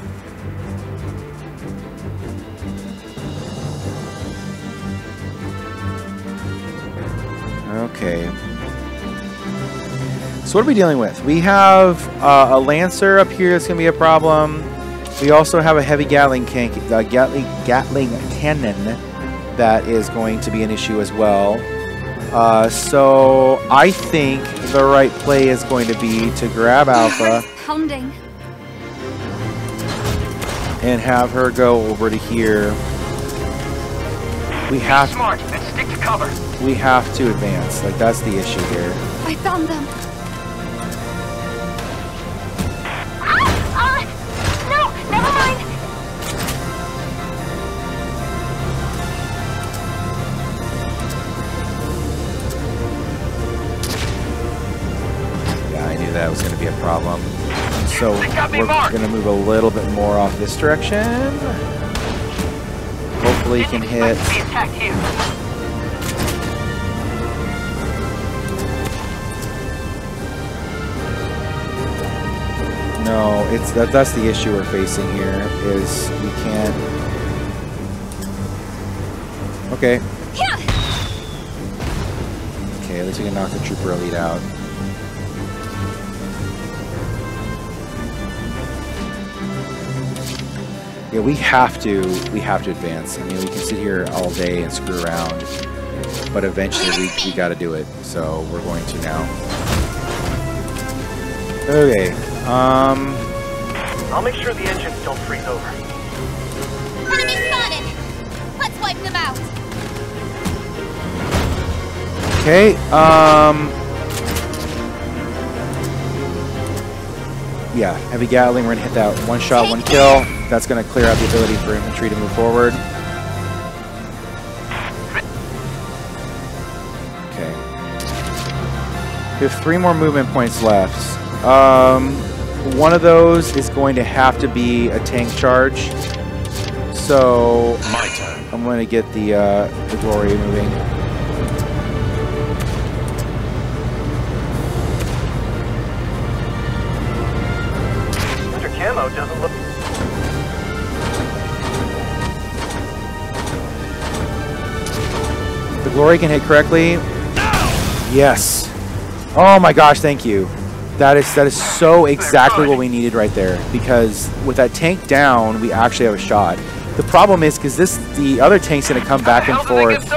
Okay. So what are we dealing with? We have a Lancer up here that's going to be a problem. We also have a heavy Gatling cannon that is going to be an issue as well. So I think the right play is going to be to grab Alpha Pounding. and have her go over to here. We have smart and stick to cover. We have to advance. Like, that's the issue here. I found them. No, never mind. Yeah, I knew that was going to be a problem. So we're going to move a little bit more off this direction. Hopefully you can hit. No, it's that's the issue we're facing here is we can't. Okay. Okay, at least we can knock the trooper elite out. Yeah, we have to advance. I mean, we can sit here all day and screw around, but eventually we got to do it. So we're going to now. Okay. I'll make sure the engines don't freeze over. Enemy spotted. Let's wipe them out. Okay. Yeah, heavy Gatling. We're gonna hit that one shot, one kill. That's gonna clear out the ability for infantry to move forward. Okay. We have 3 more movement points left. One of those is going to have to be a tank charge. So my turn. I'm going to get the Glory moving. Mr. Camo doesn't look... The Glory can hit correctly. Yes. Oh my gosh, thank you. That is so exactly what we needed right there. Because with that tank down, we actually have a shot. The problem is because the other tank's gonna come back and forth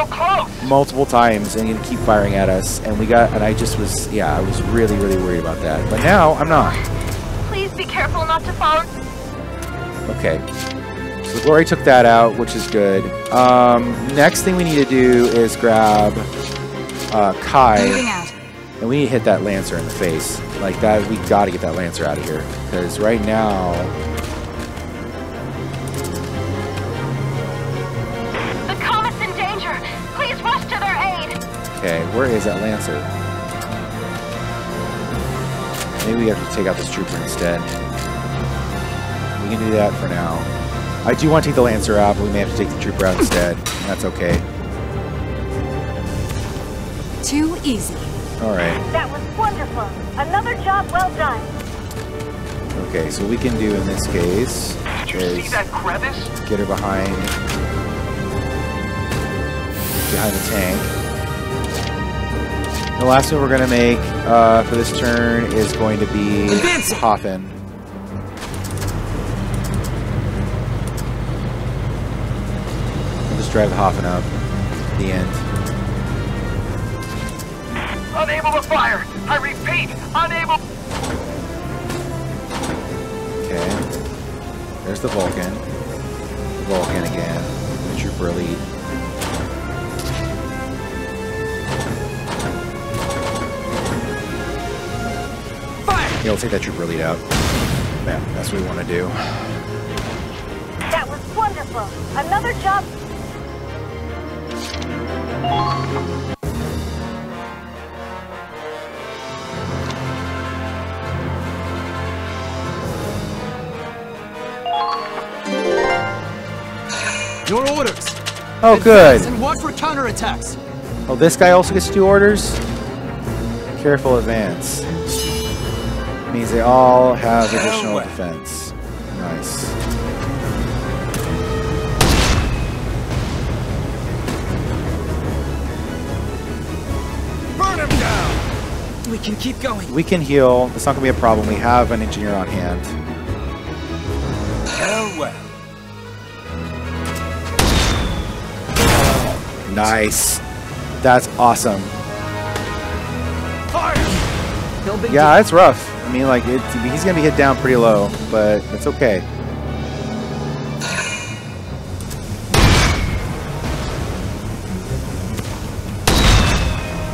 multiple times and gonna keep firing at us. And I just was, yeah, I was really worried about that. But now I'm not. Please be careful not to fall. Okay. So Glory took that out, which is good. Next thing we need to do is grab Kai. Moving out. And we need to hit that Lancer in the face. Like that, we gotta get that Lancer out of here. Because right now... The Comet's in danger. Please rush to their aid. Okay, where is that Lancer? Maybe we have to take out this trooper instead. We can do that for now. I do want to take the Lancer out, but we may have to take the trooper out instead. That's okay. Too easy. Alright. That was wonderful. Another job well done. Okay, so what we can do in this case is See that crevice? get her behind the tank. The last move we're going to make for this turn is going to be Hoffin. We'll just drive the Hoffin up at the end. Unable to fire! I repeat, unable... Okay. There's the Vulcan. Vulcan again. The Trooper Elite. Fire! Yeah, we'll take that Trooper Elite out. Yeah, that's what we want to do. That was wonderful. Another job... Your orders. Oh, good. And watch for counterattacks. Oh, this guy also gets to do orders? Careful advance. Means they all have additional defense. Nice. Burn him down. We can keep going. We can heal. It's not going to be a problem. We have an engineer on hand. Farewell. Nice. That's awesome. Fire. Yeah, it's rough. I mean, like, he's going to be hit down pretty low, but it's okay.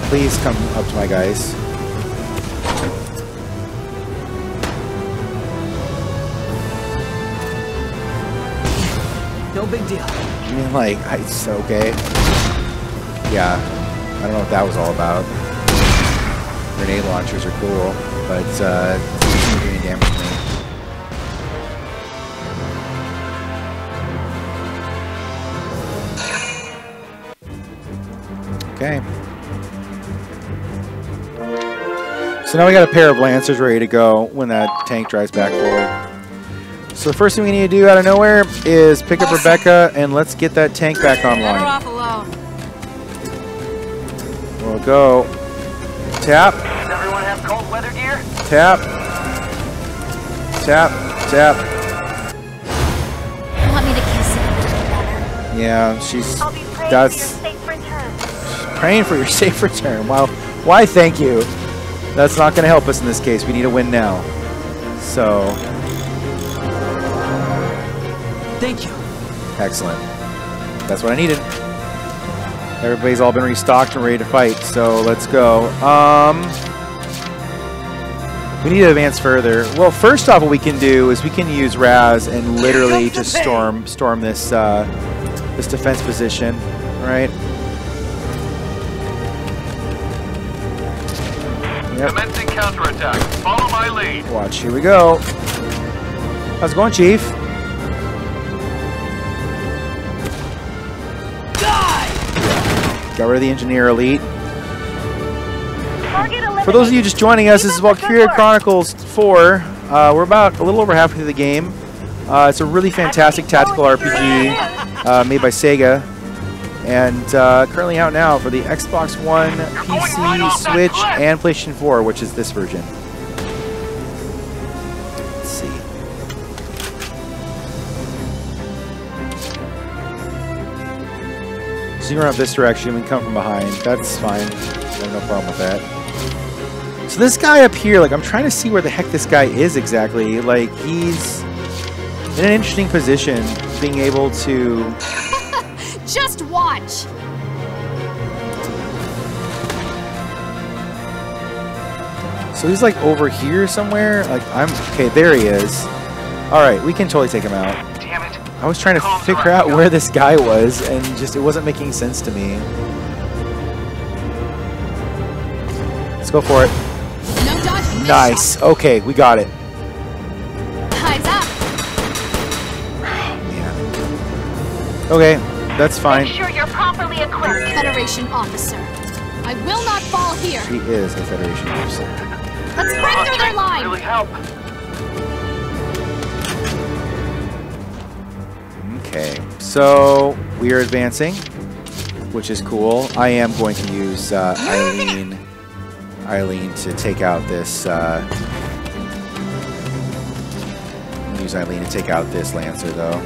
Please come up to my guys. No big deal. I mean, like, it's okay. Yeah, I don't know what that was all about. Grenade launchers are cool, but it's not doing any damage to me. Okay. So now we got a pair of Lancers ready to go when that tank drives back forward. So the first thing we need to do out of nowhere is pick up Rebecca and let's get that tank back online. Let her off alone. We'll go tap. Does everyone have cold weather gear? Tap. Tap. Tap. You want me to kiss it? Yeah, she's I'll be praying that's for your safe return. praying for your safe return. Wow. Why thank you? That's not going to help us in this case. We need a win now. So thank you. excellent. That's what I needed. Everybody's all been restocked and ready to fight, so let's go. We need to advance further. Well, first off, what we can do is we can use Raz and literally just storm this this defense position, right? Yep. Commencing counterattack. Follow my lead. Watch, here we go. How's it going, Chief? Got rid of the Engineer Elite. For those of you just joining us, this is Valkyria Chronicles 4. We're about a little over halfway through the game. It's a really fantastic tactical RPG made by Sega. And currently out now for the Xbox One, PC, Switch, and PlayStation 4, which is this version. Let's see. So you can run up this direction, we can come from behind. That's fine. I have no problem with that. So this guy up here, like, I'm trying to see where the heck this guy is exactly. Like, he's in an interesting position, being able to... Just watch! So he's like over here somewhere. Like, okay, there he is. Alright, we can totally take him out. Damn it. I was trying to figure out where this guy was, and just, it wasn't making sense to me. Let's go for it. No dodging. Nice. Okay, we got it. Time's up. Okay, that's fine. Make sure you're properly equipped. Federation officer. I I will not fall here. She is a Federation officer. Let's break through their line. Really help. Okay, so we are advancing, which is cool. I am going to use Eileen to take out this. Use Eileen to take out this Lancer, though.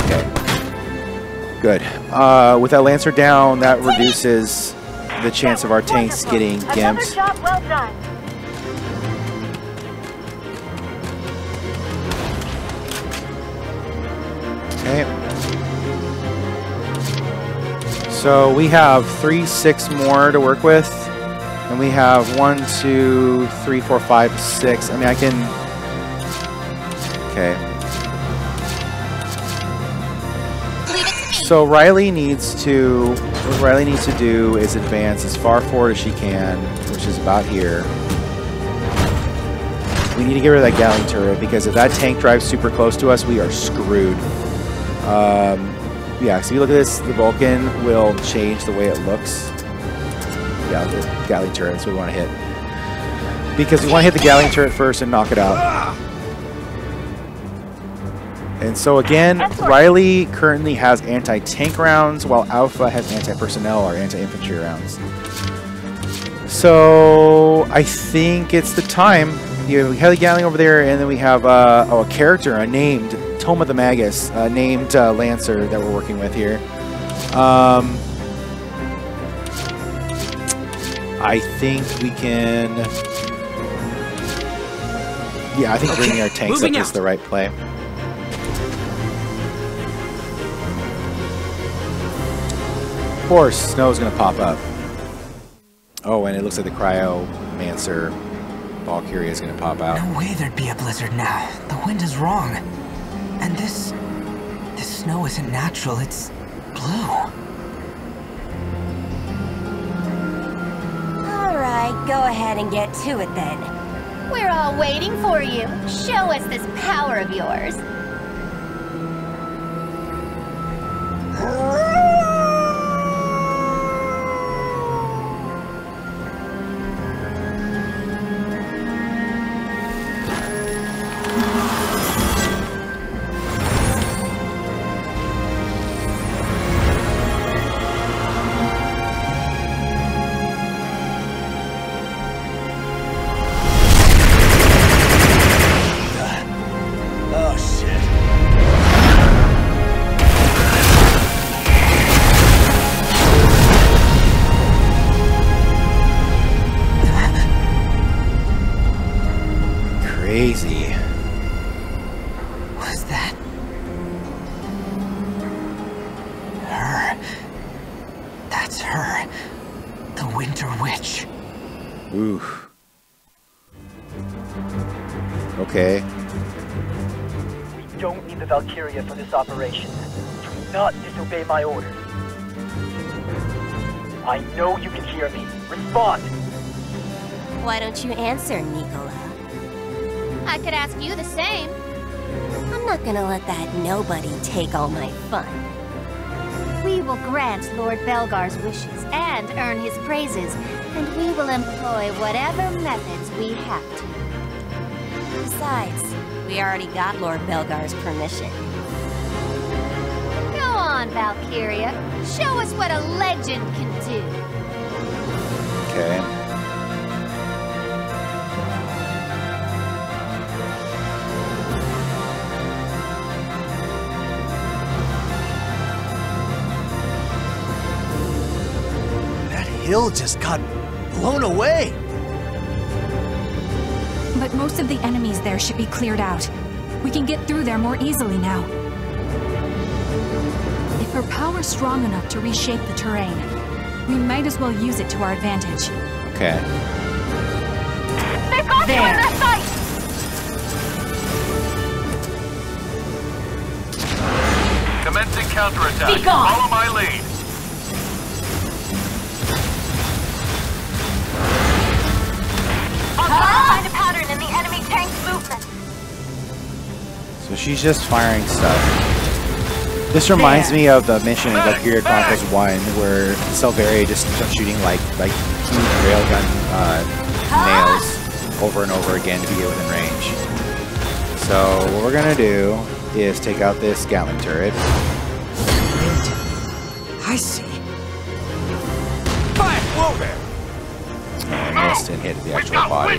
Okay. Good. With that Lancer down, that reduces the chance of our tanks getting gimped. Job well done. Okay. So we have 3-6 more to work with, and we have 1, 2, 3, 4, 5, 6. I mean, I can. Okay. So Riley needs to. What Riley needs to do is advance as far forward as she can, which is about here. We need to get rid of that Gatling turret because if that tank drives super close to us, we are screwed. Yeah, so you look at this, the Vulcan will change the way it looks. Yeah, the Gatling turret, that's what we want to hit. Because we want to hit the Gatling turret first and knock it out. And so again, Riley currently has anti-tank rounds, while Alpha has anti-personnel or anti-infantry rounds. So I think it's the time. We have the Gatling over there, and then we have a character, a named Toma the Magus, named Lancer that we're working with here. I think we can. Yeah, I think bringing our tanks up is the right play. Of course, snow's gonna pop up. Oh, and it looks like the Cryomancer Valkyria is gonna pop out. No way there'd be a blizzard now. The wind is wrong. And this snow isn't natural, it's blue. Alright, go ahead and get to it then. We're all waiting for you. Show us this power of yours. Crazy. What's that? Her. That's her. The Winter Witch. Ooh. Okay. We don't need the Valkyria for this operation. Do not disobey my orders. I know you can hear me. Respond! Why don't you answer, Nicola? I could ask you the same. I'm not gonna let that nobody take all my fun. We will grant Lord Belgar's wishes and earn his praises, and we will employ whatever methods we have to. Besides, we already got Lord Belgar's permission. Go on, Valkyria. Show us what a legend can do. Okay. Hill just got blown away. But most of the enemies there should be cleared out. We can get through there more easily now. If her power's strong enough to reshape the terrain, we might as well use it to our advantage. Okay. They've got you in their sight! Commencing counterattack. Be gone. Follow my lead. Find a pattern in the enemy tank's movement. So she's just firing stuff. This reminds me of the mission in Valkyria Chronicles 1 where Selvaria just starts shooting like huge railgun nails over and over again to be within range. So what we're gonna do is take out this Gatling turret. I see. Fire! Whoa there! And missed and hit the actual body.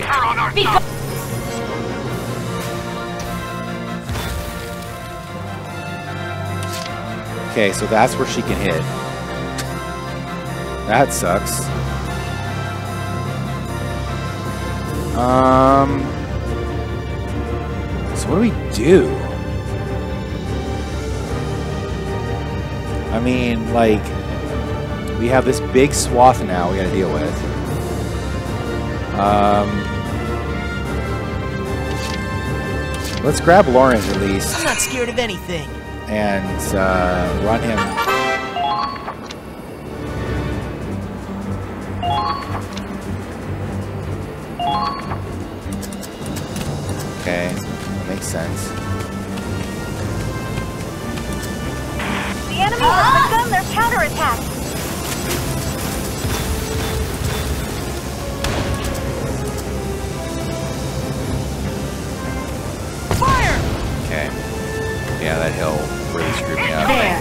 Okay, so that's where she can hit. That sucks. So what do we do? I mean, like, we have this big swath now we gotta deal with. Let's grab Lawrence at least. I'm not scared of anything. And run him. Okay, that makes sense. The enemy has begun their counterattack. Fire! Okay. Yeah, that hill really screwed me up. There.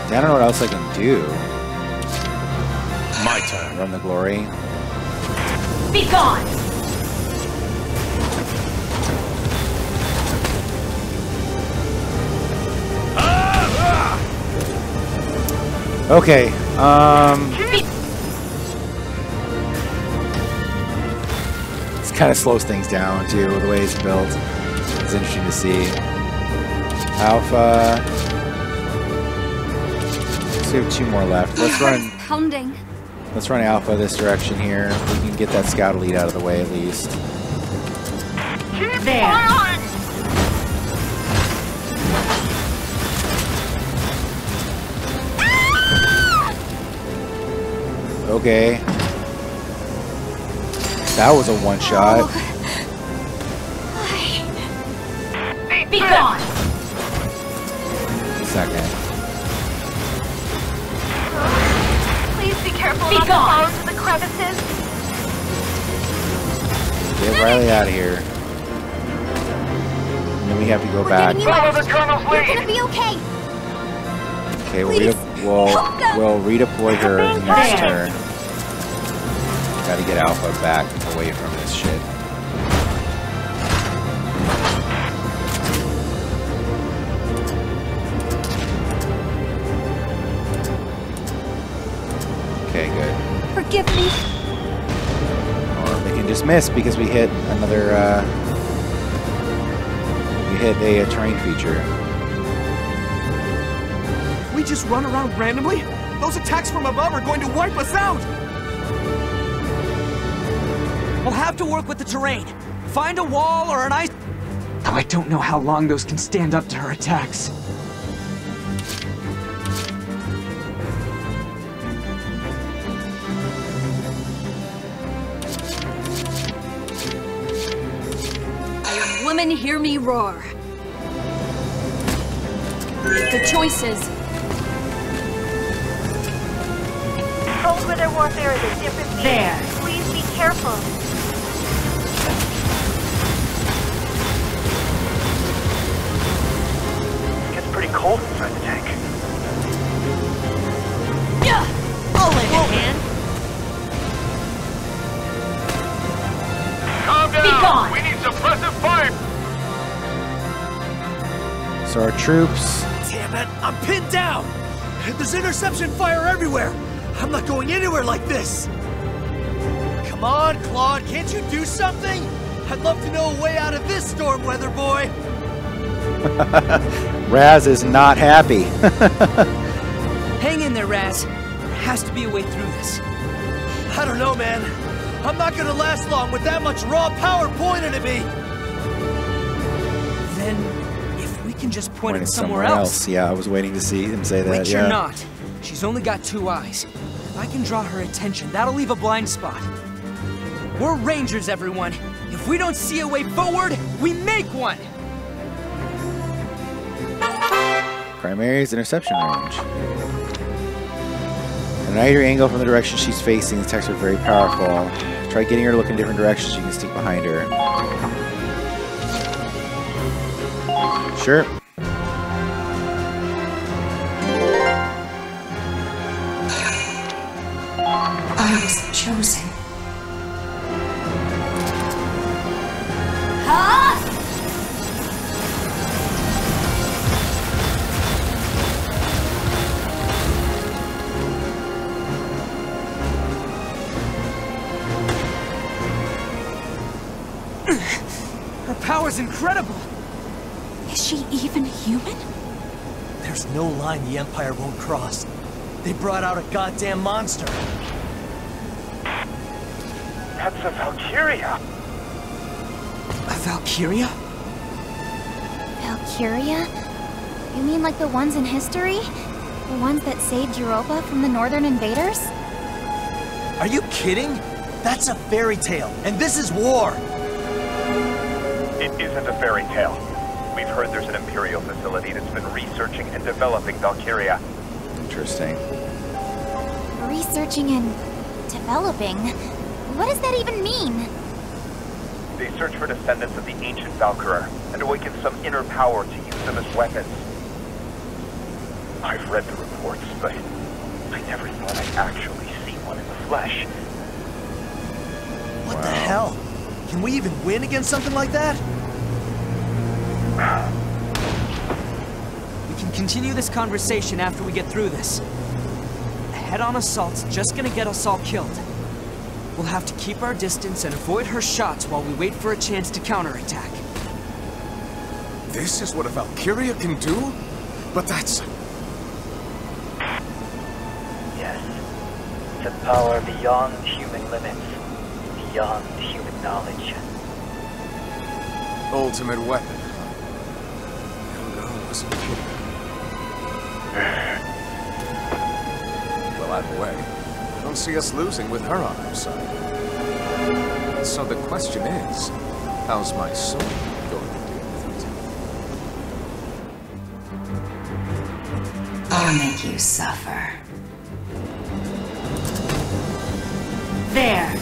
I don't know what else I can do. My turn. Run the glory. Be gone. Okay. This kind of slows things down too, the way it's built. It's interesting to see. Alpha. So we have 2 more left. Let's run. Pounding. Let's run Alpha this direction here. We can get that scout elite out of the way at least. Keep firing! Okay. That was a one-shot. Be gone. Second. Please be careful not to fall into the crevices. Get Riley out of here. And then we have to go back. Follow the colonel's lead. You're gonna be okay. Okay, we'll redeploy her next turn. Gotta get Alpha back away from this shit. Okay, good. Forgive me. Or they can just miss because we hit another, we hit a terrain feature. We just run around randomly? Those attacks from above are going to wipe us out! We'll have to work with the terrain. Find a wall or an ice... Though I don't know how long those can stand up to her attacks. Women, hear me roar. The choices. Cold weather warfare is a different beast. There. Please be careful. It gets pretty cold inside the tank. I'll lend a hand. Calm down. Be gone. We need suppressive fire. So our troops. Damn it, I'm pinned down! There's interception fire everywhere! I'm not going anywhere like this! Come on, Claude, can't you do something? I'd love to know a way out of this storm weather, boy! Raz is not happy. Hang in there, Raz. There has to be a way through this. I don't know, man. I'm not gonna last long with that much raw power pointed at me! Then, if we can just point it somewhere else. Yeah, I was waiting to see him say that. Wait, you're not. She's only got 2 eyes. If I can draw her attention, that'll leave a blind spot. We're Rangers, everyone. If we don't see a way forward, we make one! Primary's interception range. And now your angle from the direction she's facing. The attacks are very powerful. Try getting her to look in different directions so you can sneak behind her. Sure. I was chosen. Her power's incredible! Is she even human? There's no line the Empire won't cross. They brought out a goddamn monster. That's a Valkyria. A Valkyria? Valkyria? You mean like the ones in history? The ones that saved Europa from the Northern invaders? Are you kidding? That's a fairy tale, and this is war! It isn't a fairy tale. We've heard there's an Imperial facility that's been researching and developing Valkyria. Interesting. Researching and developing? What does that even mean? They search for descendants of the ancient Valkyria and awaken some inner power to use them as weapons. I've read the reports, but I never thought I'd actually see one in the flesh. What the hell? Can we even win against something like that? We can continue this conversation after we get through this. A head-on assault's just gonna get us all killed. We'll have to keep our distance and avoid her shots while we wait for a chance to counterattack. This is what a Valkyria can do? But that's... Yes. It's a power beyond human limits. Beyond human knowledge. Ultimate weapon. Young girl wasn't kidding. Well, either way, I don't see us losing with her on our side. So the question is, how's my soul going to deal with it? I'll make you suffer. There.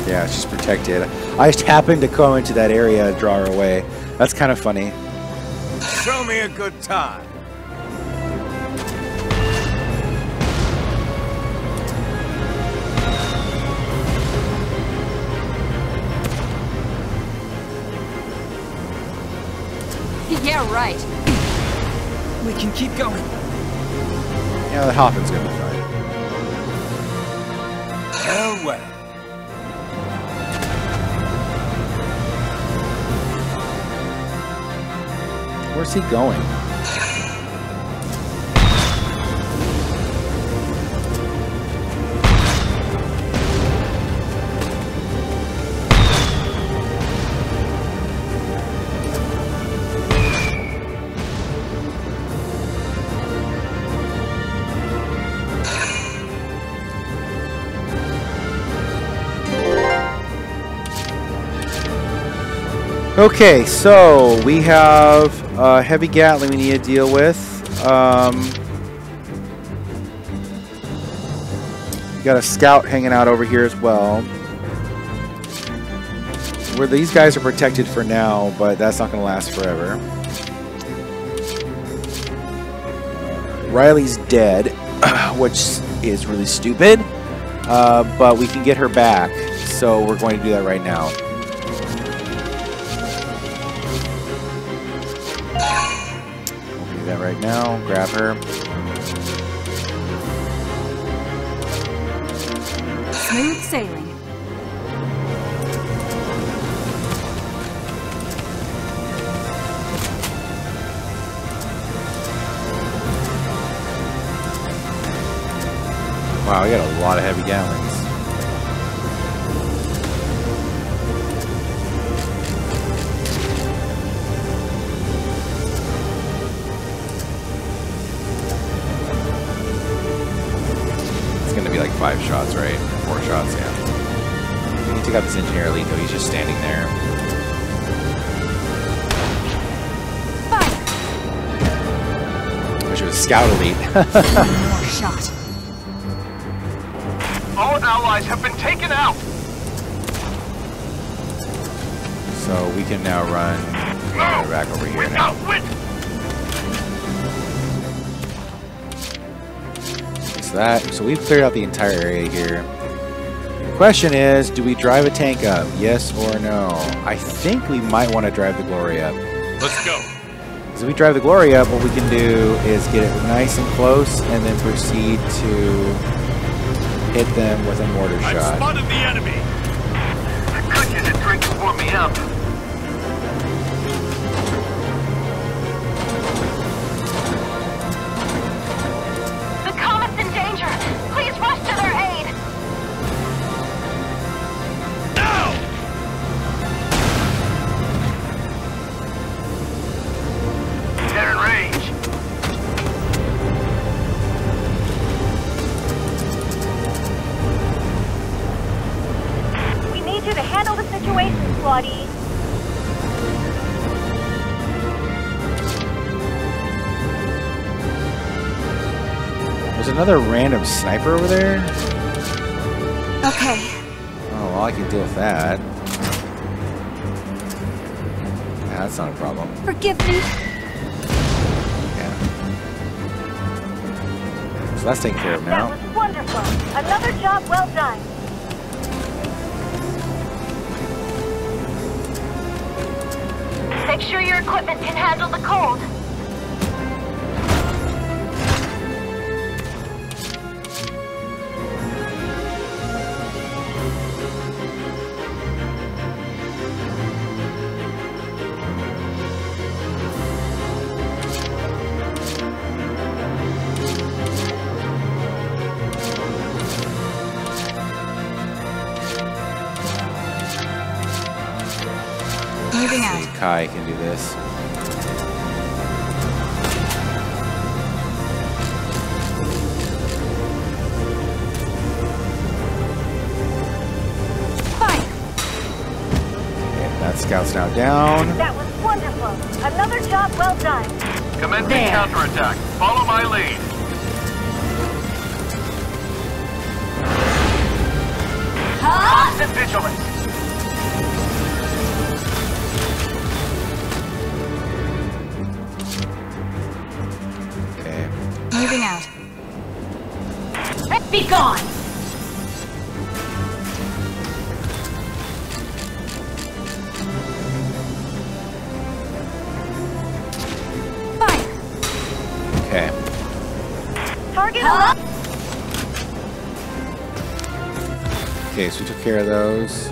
Yeah, she's protected. I just happened to come into that area and draw her away. That's kind of funny. Show me a good time. Yeah, right. We can keep going. Yeah, the Hoffin's gonna be fine. Well, well. Where's he going? Okay, so we have heavy Gatling we need to deal with. We got a scout hanging out over here as well. Where these guys are protected for now, but that's not going to last forever. Riley's dead, which is really stupid, but we can get her back, so we're going to do that right now. That right now, grab her. Smooth sailing. Wow, we got a lot of heavy Gatlings. It's gonna be like 5 shots, right? 4 shots, yeah. We need to take out this engineer elite though, he's just standing there. Wish it was scout elite. One more shot. All allies have been taken out! So we can now run back over here now. So we've cleared out the entire area here. The question is, do we drive a tank up? Yes or no? I think we might want to drive the Glory up. Let's go. As we drive the Glory up, what we can do is get it nice and close and then proceed to hit them with a mortar shot. I've spotted the enemy! I could use a drink to warm me up. The Comet's in danger! Please rush to their aid! They're in range. We need you to handle the situation, Squaddy. There's another random sniper over there? Okay. Oh, well, I can deal with that. Yeah, that's not a problem. Forgive me. So that's taken care of now. That was wonderful. Another job well done. Make sure your equipment can handle the cold. Moving out. Kai can do this. Fire! Okay, that scout's now down. That was wonderful. Another job well done. Commencing counterattack. Follow my lead. Constant vigilance. Okay. Moving out. Be gone! Fire! Okay. Target up! Okay, so we took care of those.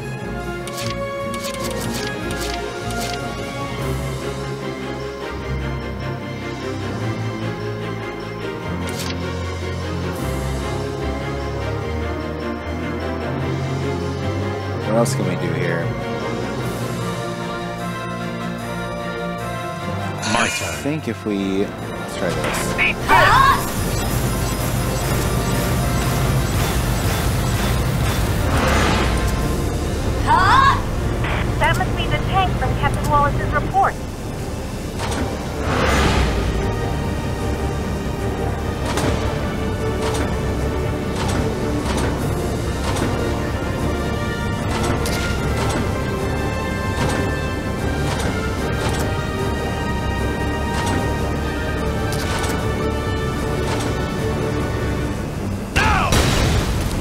What else can we do here? My I turn. think if we... Let's try this. That must be the tank from Captain Wallace's report.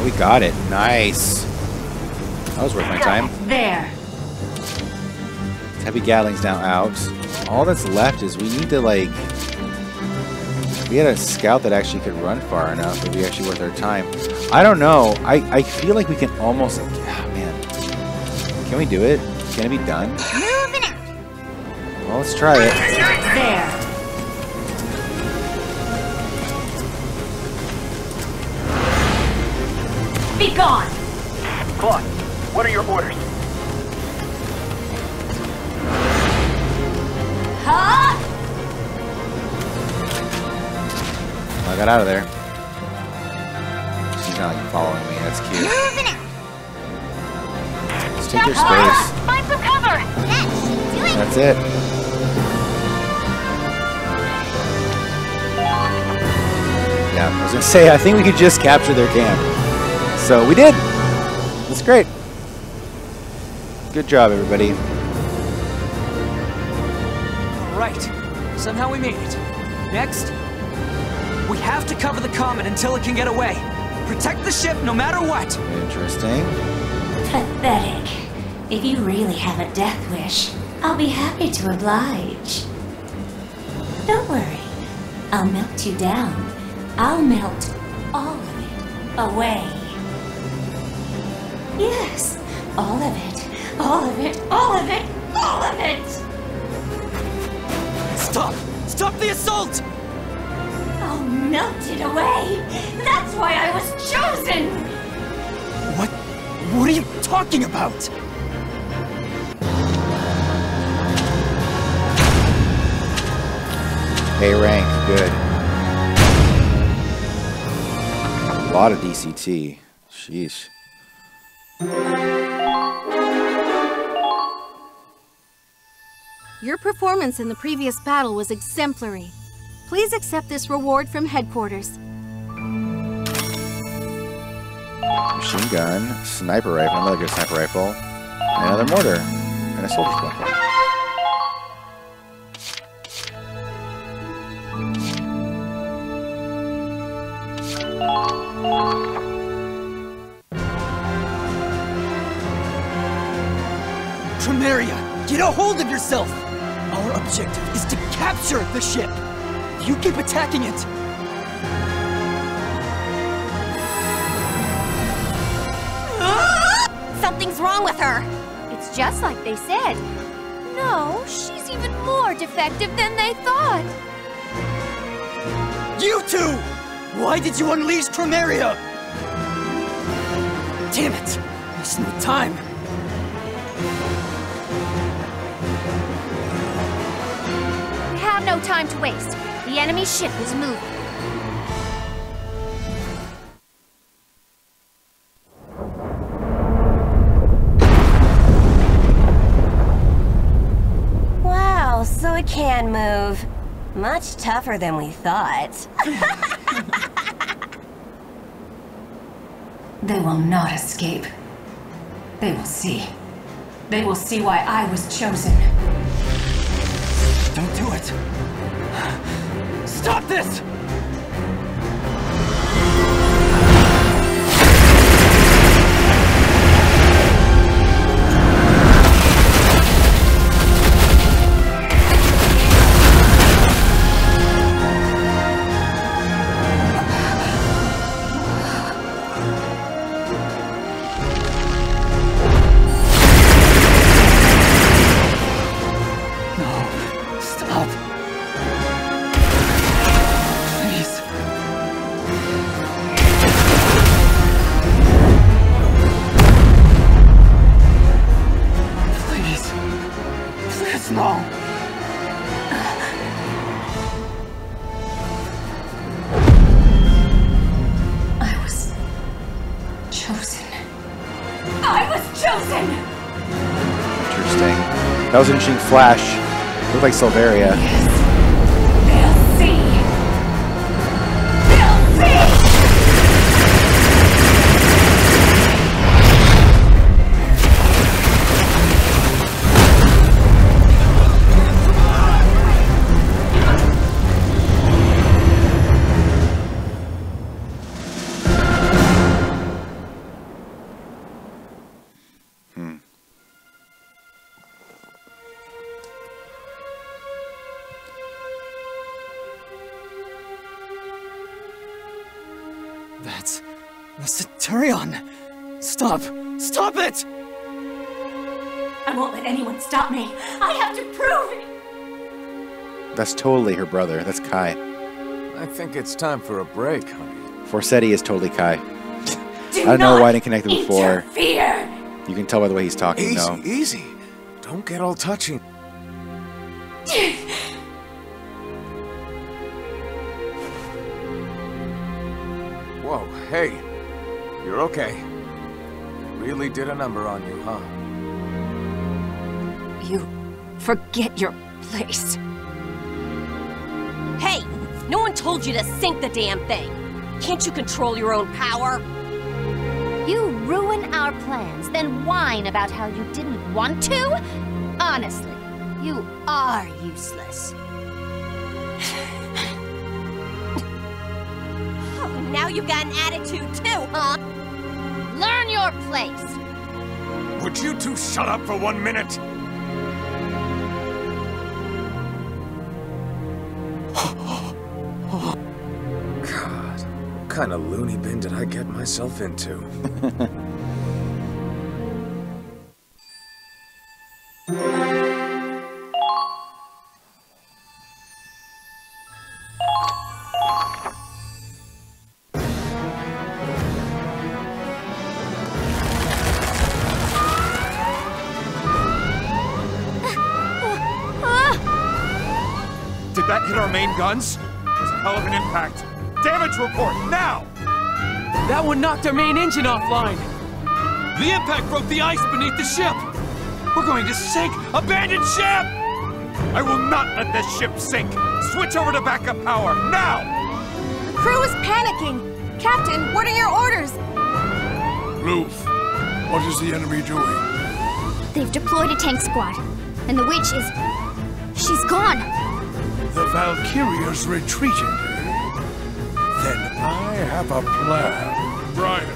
We got it. Nice. That was worth my time. There. Heavy Gatling's now out. All that's left is we need to, like... We had a scout that actually could run far enough. It'd be actually worth our time. I don't know. I feel like we can almost... Ah, man. Can we do it? Can it be done? Moving out. Well, let's try it. There. be gone! Claude, what are your orders? Huh? I got out of there. She's not like following me. That's cute. Just take your space. Find some cover! That's it. Yeah, I was gonna say, I think we could just capture their camp. So we did. That's great. Good job, everybody. Right. Somehow we made it. Next, we have to cover the comet until it can get away. Protect the ship no matter what. Interesting. Pathetic. If you really have a death wish, I'll be happy to oblige. Don't worry. I'll melt you down. I'll melt all of it away. Yes, all of it. All of it. All of it. All of it! Stop! Stop the assault! I'll melt it away. That's why I was chosen! What are you talking about? A rank, good. A lot of DCT. Sheesh. Your performance in the previous battle was exemplary. Please accept this reward from headquarters. Machine gun, sniper rifle, another good sniper rifle, and another mortar, and a soldier's weapon. Primaria, get a hold of yourself! Our objective is to capture the ship! You keep attacking it! Something's wrong with her. It's just like they said. No, she's even more defective than they thought. You two! Why did you unleash Primaria? Damn it! There's no time. We have no time to waste. The enemy ship is moving. Wow, so it can move. Much tougher than we thought. They will not escape. They will see. They will see why I was chosen. Don't do it! Stop this! That was an interesting flash. Looked like Silveria. They'll see. They'll see. That's the Centurion! Stop! Stop it! I won't let anyone stop me. I have to prove it. That's totally her brother. That's Kai. I think it's time for a break, honey. Forsetti is totally Kai. Damn I don't know why I didn't connect it before. Interfere. You can tell by the way he's talking, Easy, though. easy. Don't get all touchy. Whoa, hey. You're okay. Really did a number on you, huh? You forget your place. Hey! No one told you to sink the damn thing! Can't you control your own power? You ruin our plans, then whine about how you didn't want to? Honestly, you are useless. Oh, now you've got an attitude too, huh? Learn your place! Would you two shut up for 1 minute? God, what kind of loony bin did I get myself into? Did that hit our main guns? It was a hell of an impact. Damage report, now! That one knocked our main engine offline. The impact broke the ice beneath the ship. We're going to sink! Abandoned ship! I will not let this ship sink! Switch over to backup power, now! The crew is panicking! Captain, what are your orders? Loof, what is the enemy doing? They've deployed a tank squad, and the witch is... she's gone. The Valkyria's retreated. Then I have a plan. Brian,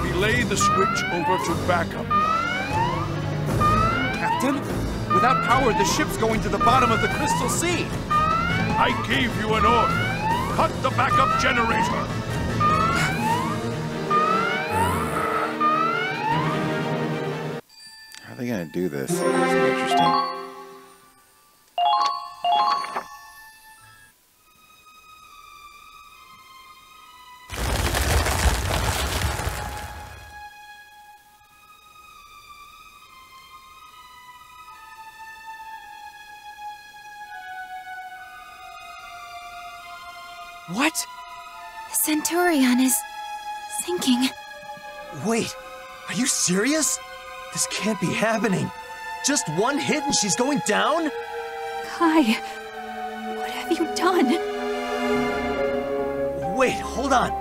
relay the switch over to backup. Captain? Without power, the ship's going to the bottom of the Crystal Sea. I gave you an order. Cut the backup generator. How are they going to do this? This is interesting. What? The Centurion is... sinking. Wait, are you serious? This can't be happening. Just one hit and she's going down? Kai, what have you done? Wait, hold on.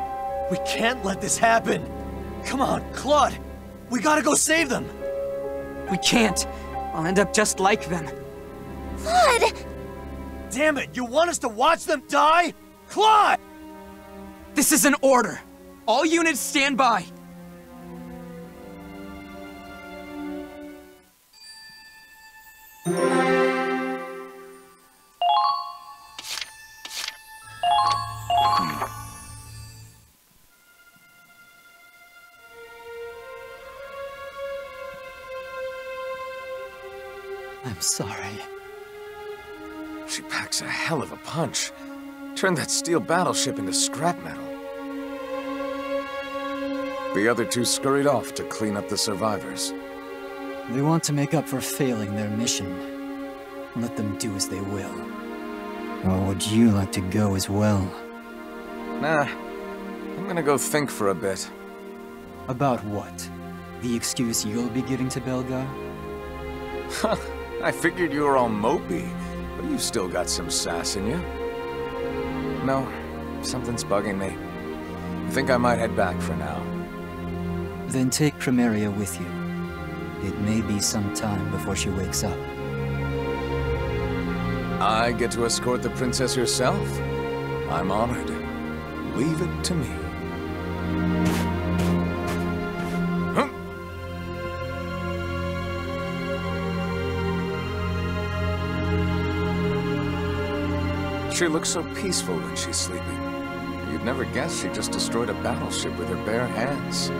We can't let this happen. Come on, Claude. We gotta go save them. We can't. I'll end up just like them. Claude! Damn it, you want us to watch them die? Claude! This is an order. All units stand by. I'm sorry. She packs a hell of a punch. Turned that steel battleship into scrap metal. The other two scurried off to clean up the survivors. They want to make up for failing their mission. Let them do as they will. Or would you like to go as well? Nah, I'm gonna go think for a bit. About what? The excuse you'll be giving to Belgar? Huh, I figured you were all mopey, but you've still got some sass in you. No, something's bugging me. I think I might head back for now. Then take Primaria with you. It may be some time before she wakes up. I get to escort the princess herself? I'm honored. Leave it to me. Huh? She looks so peaceful when she's sleeping. You'd never guess she just destroyed a battleship with her bare hands.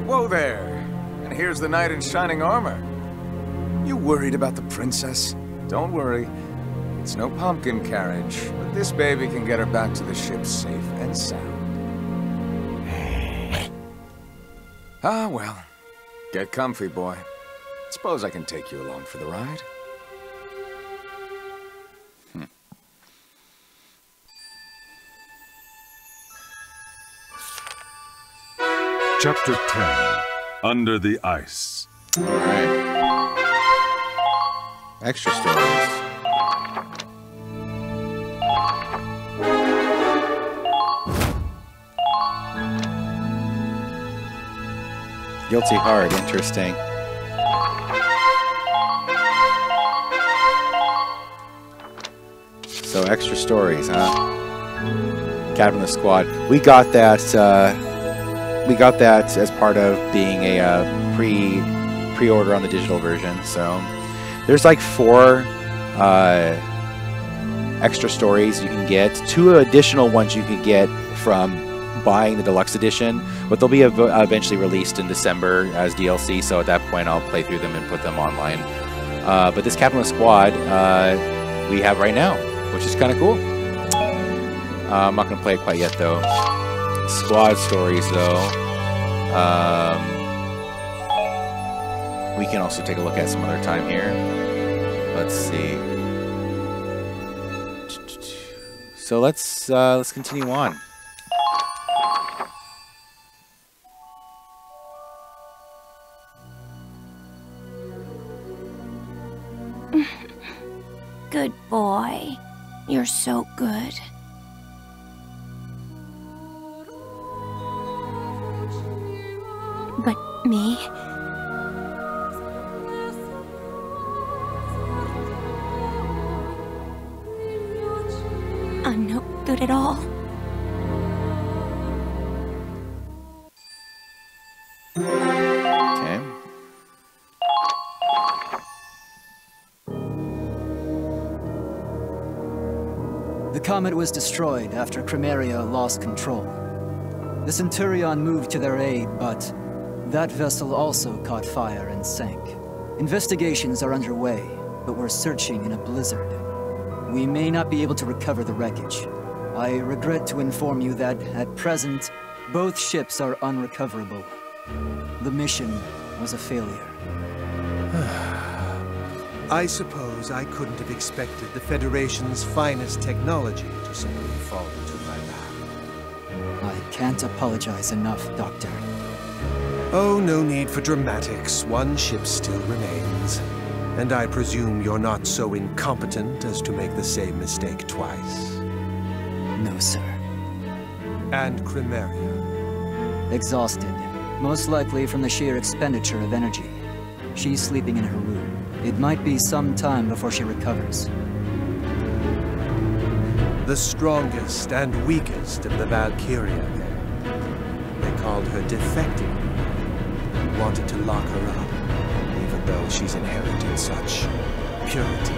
Whoa there! And here's the knight in shining armor. You worried about the princess? Don't worry. It's no pumpkin carriage, but this baby can get her back to the ship safe and sound. Ah, well. Get comfy, boy. Suppose I can take you along for the ride? Chapter 10, Under the Ice. All right. Extra stories. Guilty Heart, interesting. So extra stories, huh? Captain of the Squad. We got that as part of being a pre-order on the digital version. So there's like 4 extra stories you can get. 2 additional ones you can get from buying the deluxe edition, but they'll be eventually released in December as DLC. So at that point, I'll play through them and put them online. But this Captain of the Squad we have right now, which is kind of cool. I'm not going to play it quite yet, though. Squad stories, though. We can also take a look at some other time here. Let's see. So let's continue on. Good boy. You're so good. But me? I'm no good at all. Okay. The comet was destroyed after Chromaria lost control. The Centurion moved to their aid, but that vessel also caught fire and sank. Investigations are underway, but we're searching in a blizzard. We may not be able to recover the wreckage. I regret to inform you that, at present, both ships are unrecoverable. The mission was a failure. I suppose I couldn't have expected the Federation's finest technology to simply fall into my lap. I can't apologize enough, Doctor. Oh, no need for dramatics. One ship still remains. And I presume you're not so incompetent as to make the same mistake twice? No, sir. And Chromaria? Exhausted. Most likely from the sheer expenditure of energy. She's sleeping in her room. It might be some time before she recovers. The strongest and weakest of the Valkyria, then. They called her defective. Wanted to lock her up, even though she's inherited such purity.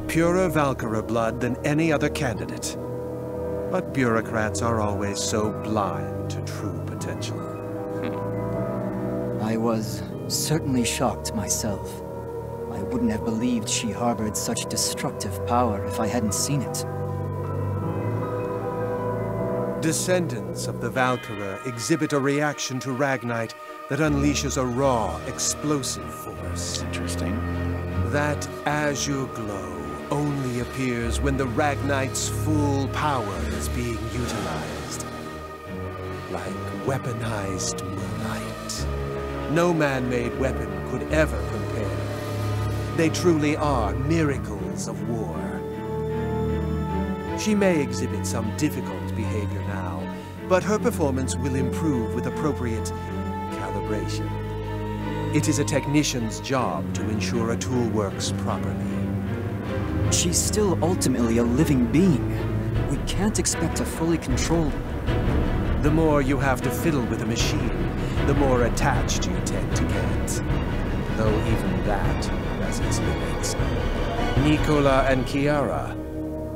Purer Valkyria blood than any other candidate. But bureaucrats are always so blind to true potential. I was certainly shocked myself. I wouldn't have believed she harbored such destructive power if I hadn't seen it. Descendants of the Valkyria exhibit a reaction to Ragnite that unleashes a raw, explosive force. Interesting. That azure glow only appears when the Ragnite's full power is being utilized. Like weaponized moonlight. No man-made weapon could ever compare. They truly are miracles of war. She may exhibit some difficult behavior now, but her performance will improve with appropriate calibration. It is a technician's job to ensure a tool works properly. She's still ultimately a living being. We can't expect to fully control. The more you have to fiddle with a machine, the more attached you tend to get. Though even that has its limits. Nicola and Chiara,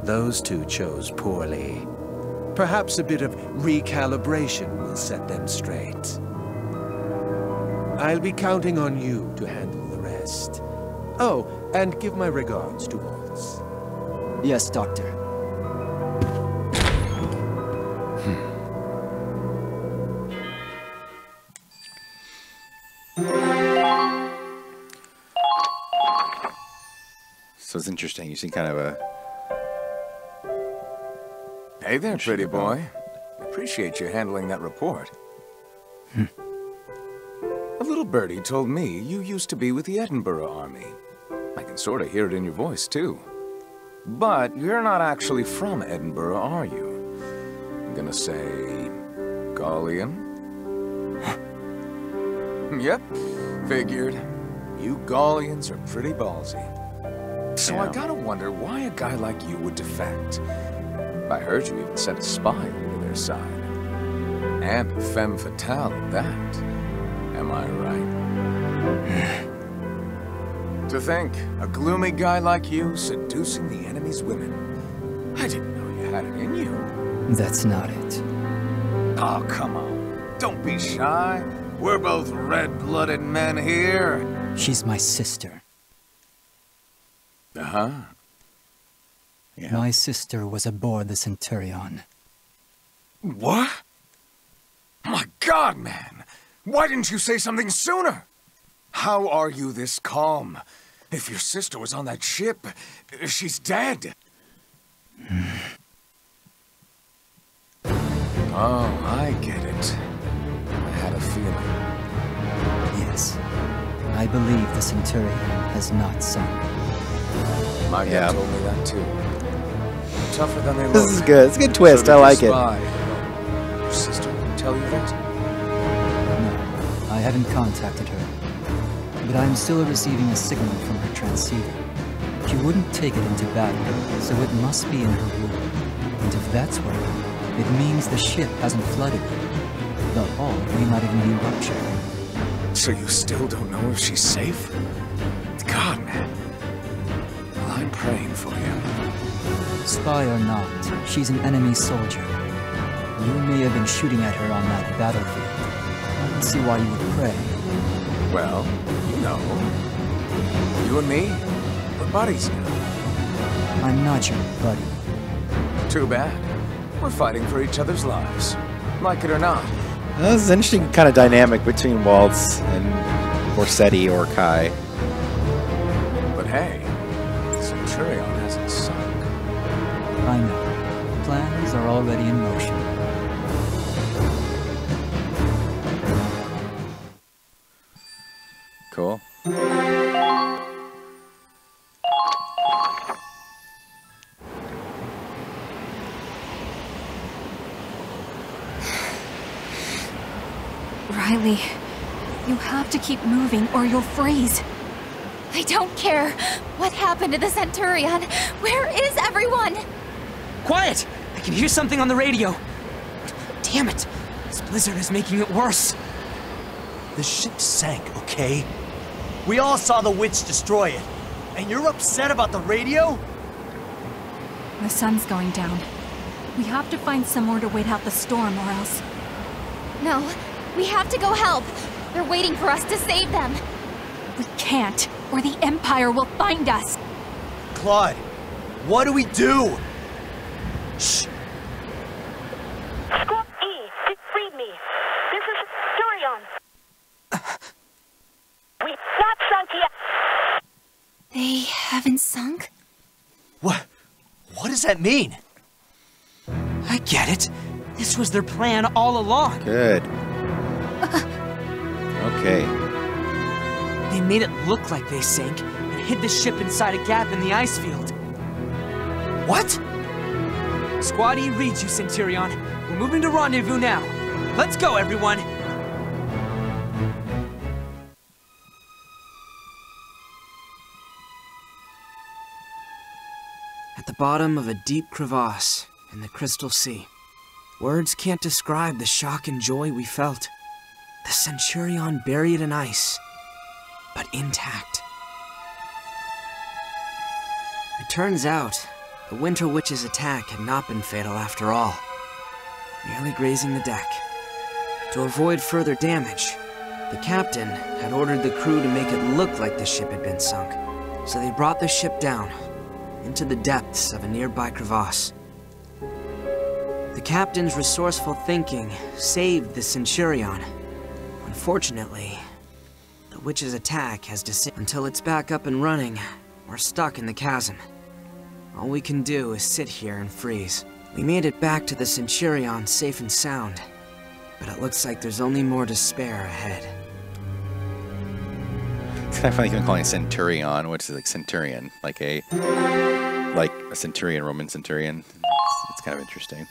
those two chose poorly. Perhaps a bit of recalibration will set them straight. I'll be counting on you to handle the rest. Oh, and give my regards to Waltz. Yes, Doctor. So it's interesting. You see kind of a... Hey there, pretty boy. Appreciate you handling that report. A little birdie told me you used to be with the Edinburgh Army. I can sort of hear it in your voice, too. But you're not actually from Edinburgh, are you? I'm gonna say... Gallian? Yep, figured. You Gallians are pretty ballsy. So I gotta wonder why a guy like you would defect. I heard you even sent a spy over to their side. And a femme fatale at that. Am I right? To think, a gloomy guy like you seducing the enemy's women. I didn't know you had it in you. That's not it. Oh, come on. Don't be shy. We're both red-blooded men here. She's my sister. Uh-huh. Yeah. My sister was aboard the Centurion. What? My God, man! Why didn't you say something sooner? How are you this calm? If your sister was on that ship, she's dead. Oh, I get it. I had a feeling. Yes. I believe the Centurion has not sunk. My dad told me that too. Tougher than they look. This is good. It's a good twist. I like it. Your sister didn't tell you that? No, I haven't contacted her. But I'm still receiving a signal from her transceiver. She wouldn't take it into battle, so it must be in her room. And if that's where, it means the ship hasn't flooded. The hull may not even be ruptured. So you still don't know if she's safe? God, man. Well, I'm praying for you. Spy or not, she's an enemy soldier. You may have been shooting at her on that battlefield. I don't see why you would pray. Well, you know. You and me, we're buddies now. I'm not your buddy. Too bad. We're fighting for each other's lives. Like it or not. This is an interesting kind of dynamic between Waltz and Borsetti or Kai. But hey, the Centurion hasn't sunk. I know. Plans are already in motion. Cool. Riley, you have to keep moving or you'll freeze. I don't care. What happened to the Centurion? Where is everyone? Quiet! I can hear something on the radio. Damn it! This blizzard is making it worse. The ship sank, okay? We all saw the witch destroy it. And you're upset about the radio? The sun's going down. We have to find somewhere to wait out the storm or else... No, we have to go help. They're waiting for us to save them. We can't, or the Empire will find us. Claude, what do we do? Shh. Squad E, read me. This is Centurion. We've not sunk yet. They haven't sunk? What does that mean? I get it. This was their plan all along. Good. Okay. They made it look like they sank and hid the ship inside a gap in the ice field. What? Squad E reads you, Centurion. We're moving to rendezvous now. Let's go, everyone! At the bottom of a deep crevasse in the Crystal Sea, words can't describe the shock and joy we felt. The Centurion buried in ice, but intact. It turns out, the Winter Witch's attack had not been fatal after all, merely grazing the deck. To avoid further damage, the captain had ordered the crew to make it look like the ship had been sunk, so they brought the ship down, into the depths of a nearby crevasse. The captain's resourceful thinking saved the Centurion. Unfortunately, the witch's attack has descended. Until it's back up and running, we're stuck in the chasm. All we can do is sit here and freeze. We made it back to the Centurion safe and sound, but it looks like there's only more despair ahead. It's kind of funny calling it Centurion, which is like Centurion, like a centurion, Roman centurion. It's kind of interesting.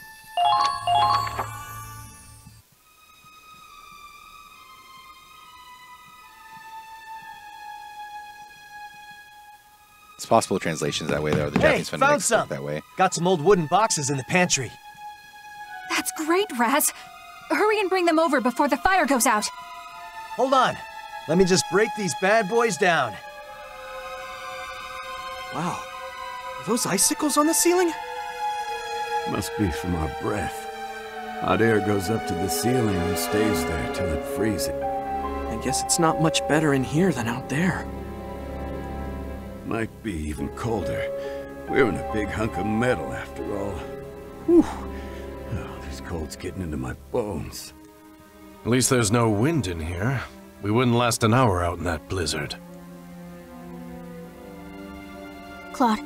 It's possible translations that way, though. The Japanese found some. that way. Got some old wooden boxes in the pantry. That's great, Raz. Hurry and bring them over before the fire goes out. Hold on. Let me just break these bad boys down. Wow. Are those icicles on the ceiling? Must be from our breath. Hot air goes up to the ceiling and stays there till it freezes. I guess it's not much better in here than out there. Might be even colder. We're in a big hunk of metal after all. Whew. Oh, this cold's getting into my bones. At least there's no wind in here. We wouldn't last an hour out in that blizzard. Claude,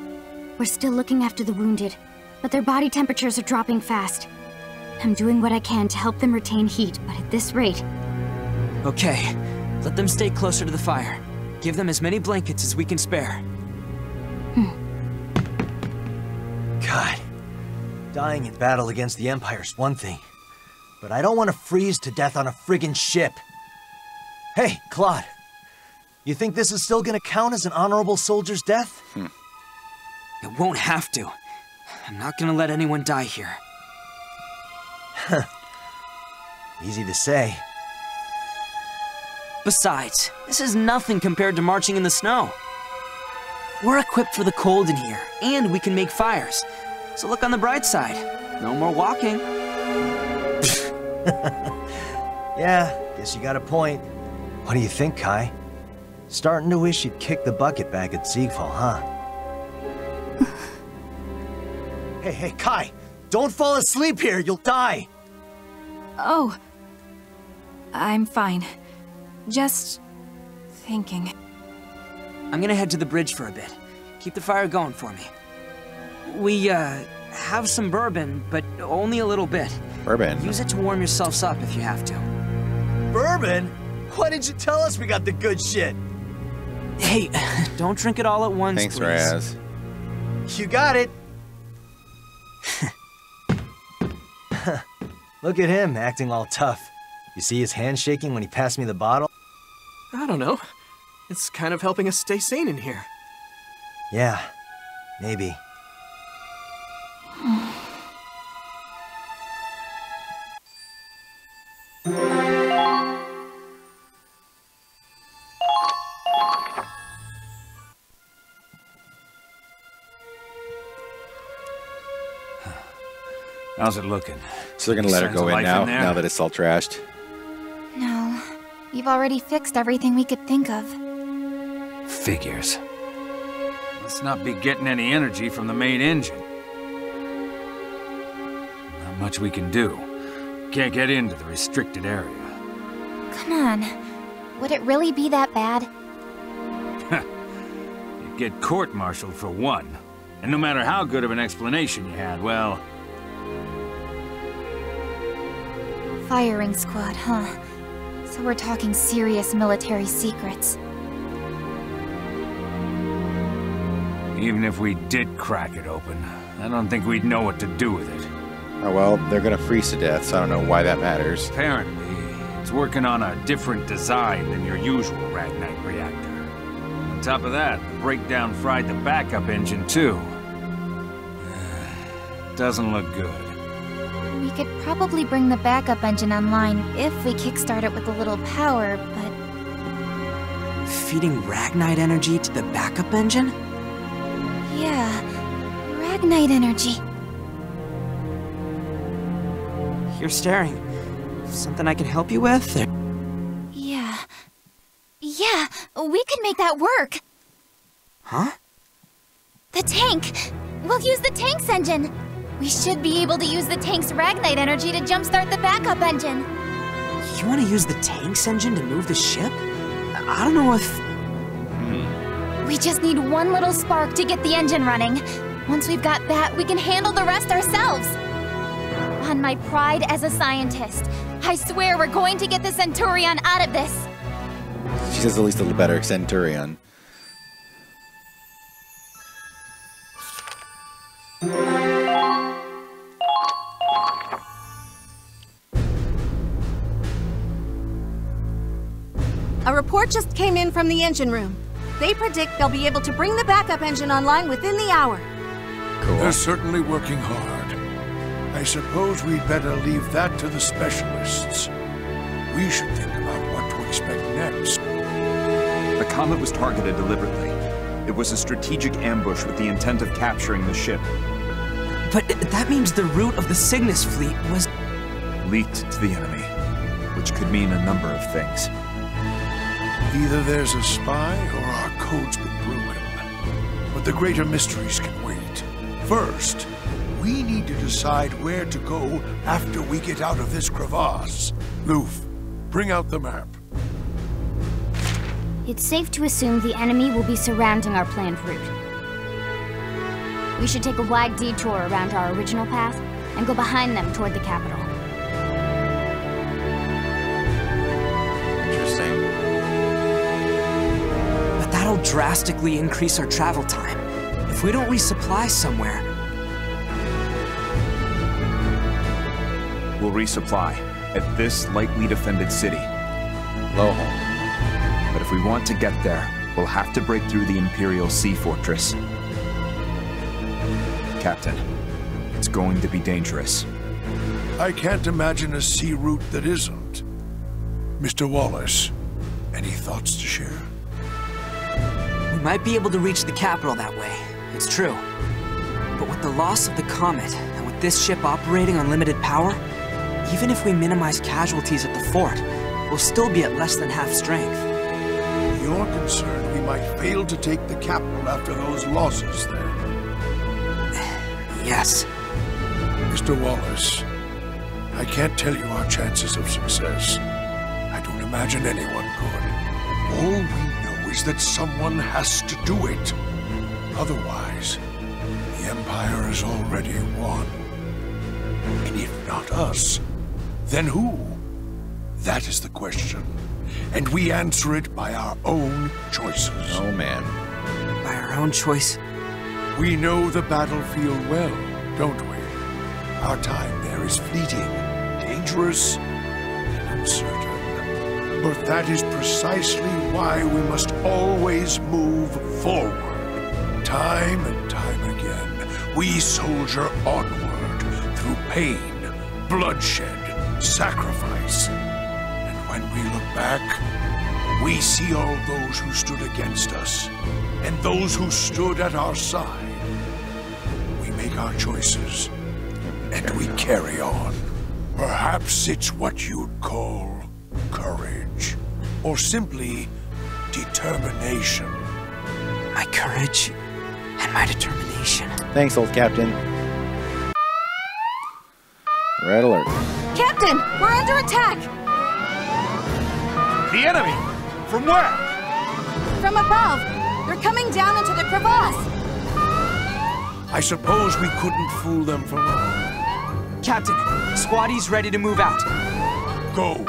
we're still looking after the wounded, but their body temperatures are dropping fast. I'm doing what I can to help them retain heat, but at this rate... Okay, let them stay closer to the fire. Give them as many blankets as we can spare. God, dying in battle against the Empire's one thing, but I don't want to freeze to death on a friggin' ship. Hey, Claude, you think this is still gonna count as an honorable soldier's death? It won't have to. I'm not gonna let anyone die here. Easy to say. Besides, this is nothing compared to marching in the snow. We're equipped for the cold in here, and we can make fires. So look on the bright side. No more walking. Yeah, guess you got a point. What do you think, Kai? Starting to wish you'd kicked the bucket back at Siegfall, huh? Hey, Kai! Don't fall asleep here, you'll die! Oh. I'm fine. Just... thinking. I'm gonna head to the bridge for a bit. Keep the fire going for me. We, have some bourbon, but only a little bit. Bourbon? Use it to warm yourselves up if you have to. Bourbon? Why didn't you tell us we got the good shit? Hey, don't drink it all at once, Thanks, please. Raz. You got it! Look at him, acting all tough. You see his hand shaking when he passed me the bottle? I don't know. It's kind of helping us stay sane in here. Yeah, maybe. How's it looking? So they're gonna let her go in now that it's all trashed. No. We've already fixed everything we could think of. Figures. Must not be getting any energy from the main engine. Not much we can do. Can't get into the restricted area. Come on. Would it really be that bad? You'd get court-martialed for one. And no matter how good of an explanation you had, well... Firing squad, huh? So we're talking serious military secrets. Even if we did crack it open, I don't think we'd know what to do with it. Oh well, they're gonna freeze to death, so I don't know why that matters. Apparently, it's working on a different design than your usual Ragnite reactor. On top of that, the breakdown fried the backup engine too. Doesn't look good. We could probably bring the backup engine online if we kickstart it with a little power, but... Feeding Ragnite energy to the backup engine? Yeah, Ragnite energy. You're staring. Something I can help you with? Yeah. Yeah, we can make that work. Huh? The tank! We'll use the tank's engine! We should be able to use the tank's Ragnite energy to jumpstart the backup engine. You want to use the tank's engine to move the ship? I don't know if... We just need one little spark to get the engine running. Once we've got that, we can handle the rest ourselves. On my pride as a scientist, I swear we're going to get the Centurion out of this. She says at least a little better, Centurion. A report just came in from the engine room. They predict they'll be able to bring the backup engine online within the hour. Cool. They're certainly working hard. I suppose we'd better leave that to the specialists. We should think about what to expect next. The comet was targeted deliberately. It was a strategic ambush with the intent of capturing the ship. But that means the route of the Cygnus fleet was... leaked to the enemy, which could mean a number of things. Either there's a spy or our code's been broken. But the greater mysteries can wait. First, we need to decide where to go after we get out of this crevasse. Loof, bring out the map. It's safe to assume the enemy will be surrounding our planned route. We should take a wide detour around our original path and go behind them toward the capital. Interesting. But that'll drastically increase our travel time. If we don't resupply somewhere... We'll resupply at this lightly defended city. Lowholm. But if we want to get there, we'll have to break through the Imperial Sea Fortress. Captain, it's going to be dangerous. I can't imagine a sea route that isn't. Mr. Wallace, any thoughts to share? We might be able to reach the capital that way, it's true. But with the loss of the comet, and with this ship operating on limited power, even if we minimize casualties at the fort, we'll still be at less than half strength. You're concerned we might fail to take the capital after those losses, then? Yes. Mr. Wallace, I can't tell you our chances of success. I don't imagine anyone could. All we know is that someone has to do it. Otherwise, the Empire has already won. And if not us, then who? That is the question. And we answer it by our own choices. Oh, man. By our own choice? We know the battlefield well, don't we? Our time there is fleeting, dangerous, and uncertain. But that is precisely why we must always move forward. Time and time again, we soldier onward through pain, bloodshed, sacrifice. And when we look back, we see all those who stood against us, and those who stood at our side. We make our choices, and we carry on. Perhaps it's what you'd call courage, or simply determination. My courage and my determination. Thanks, old captain. Red alert. Captain, we're under attack! The enemy? From where? From above. They're coming down into the crevasse. I suppose we couldn't fool them for long. Captain, Squattie's ready to move out. Go.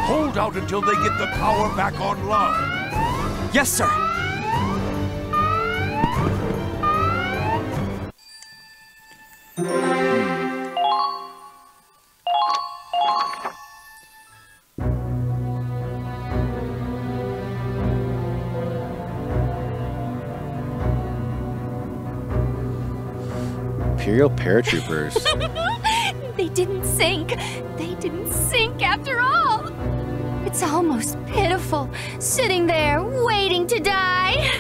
Hold out until they get the power back online. Yes, sir. Imperial paratroopers. They didn't sink. They didn't sink after all. It's almost pitiful, sitting there waiting to die.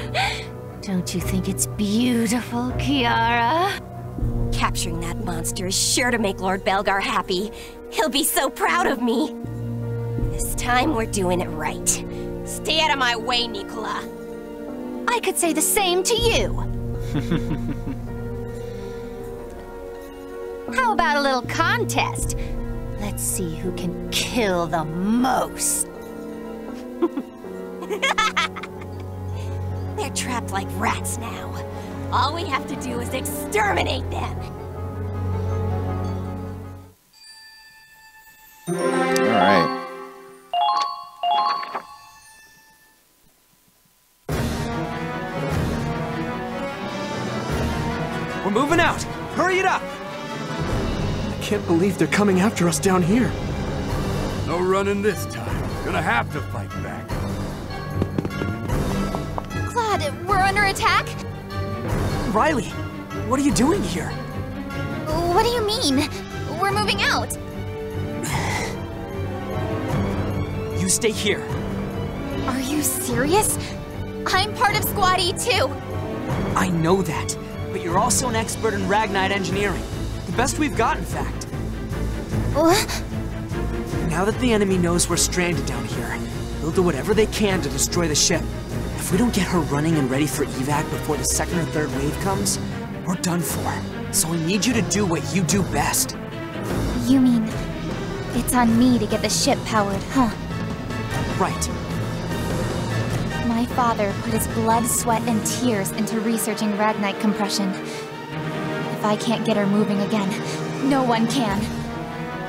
Don't you think it's beautiful, Kiara? Capturing that monster is sure to make Lord Belgar happy. He'll be so proud of me. This time we're doing it right. Stay out of my way, Nicola. I could say the same to you. How about a little contest? Let's see who can kill the most. They're trapped like rats now. All we have to do is exterminate them. All right. We're moving out! Hurry it up! I can't believe they're coming after us down here. No running this time. Gonna have to fight back. Claude, we're under attack? Riley, what are you doing here? What do you mean? We're moving out. You stay here. Are you serious? I'm part of Squad E too. I know that, but you're also an expert in Ragnite engineering. The best we've got, in fact. What? Now that the enemy knows we're stranded down here, they'll do whatever they can to destroy the ship. If we don't get her running and ready for evac before the second or third wave comes, we're done for. So I need you to do what you do best. You mean it's on me to get the ship powered, huh? Right. My father put his blood, sweat, and tears into researching Ragnite compression. If I can't get her moving again, no one can.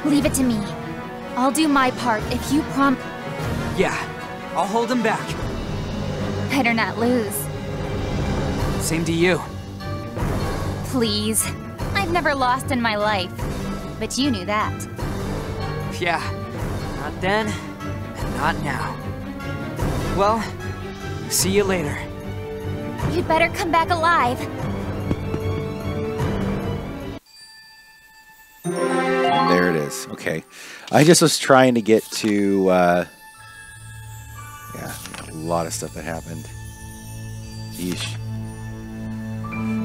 Leave it to me. I'll do my part if you Yeah, I'll hold him back. Better not lose. Same to you. Please. I've never lost in my life. But you knew that. Yeah, not then, and not now. Well, see you later. You'd better come back alive. And there it is. Okay. I just was trying to get to, yeah, a lot of stuff that happened. Yeesh.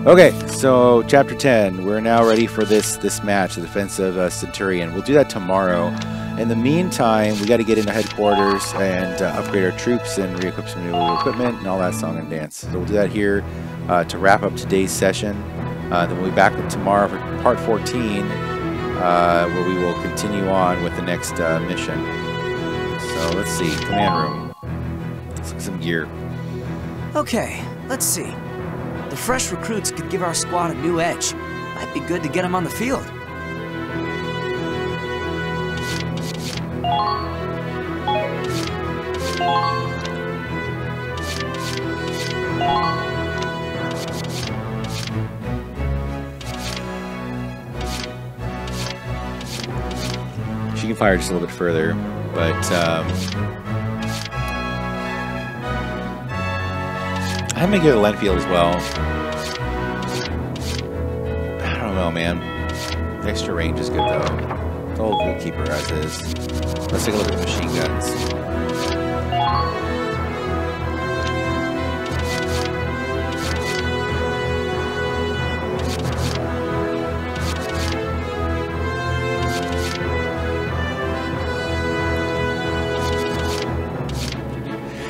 Okay, so Chapter 10. We're now ready for this match, the defense of Centurion. We'll do that tomorrow. In the meantime, we got to get into headquarters and upgrade our troops and re-equip some new equipment and all that song and dance. So we'll do that here to wrap up today's session. Then we'll be back tomorrow for part 14, where we will continue on with the next mission. So let's see, command room. Let's look at some gear. Okay, let's see. The fresh recruits could give our squad a new edge. Might be good to get them on the field. She can fire just a little bit further, but I'm gonna give it a Lenfield as well. I don't know, man. The extra range is good though. The old Goalkeeper as is. Let's take a look at the machine guns.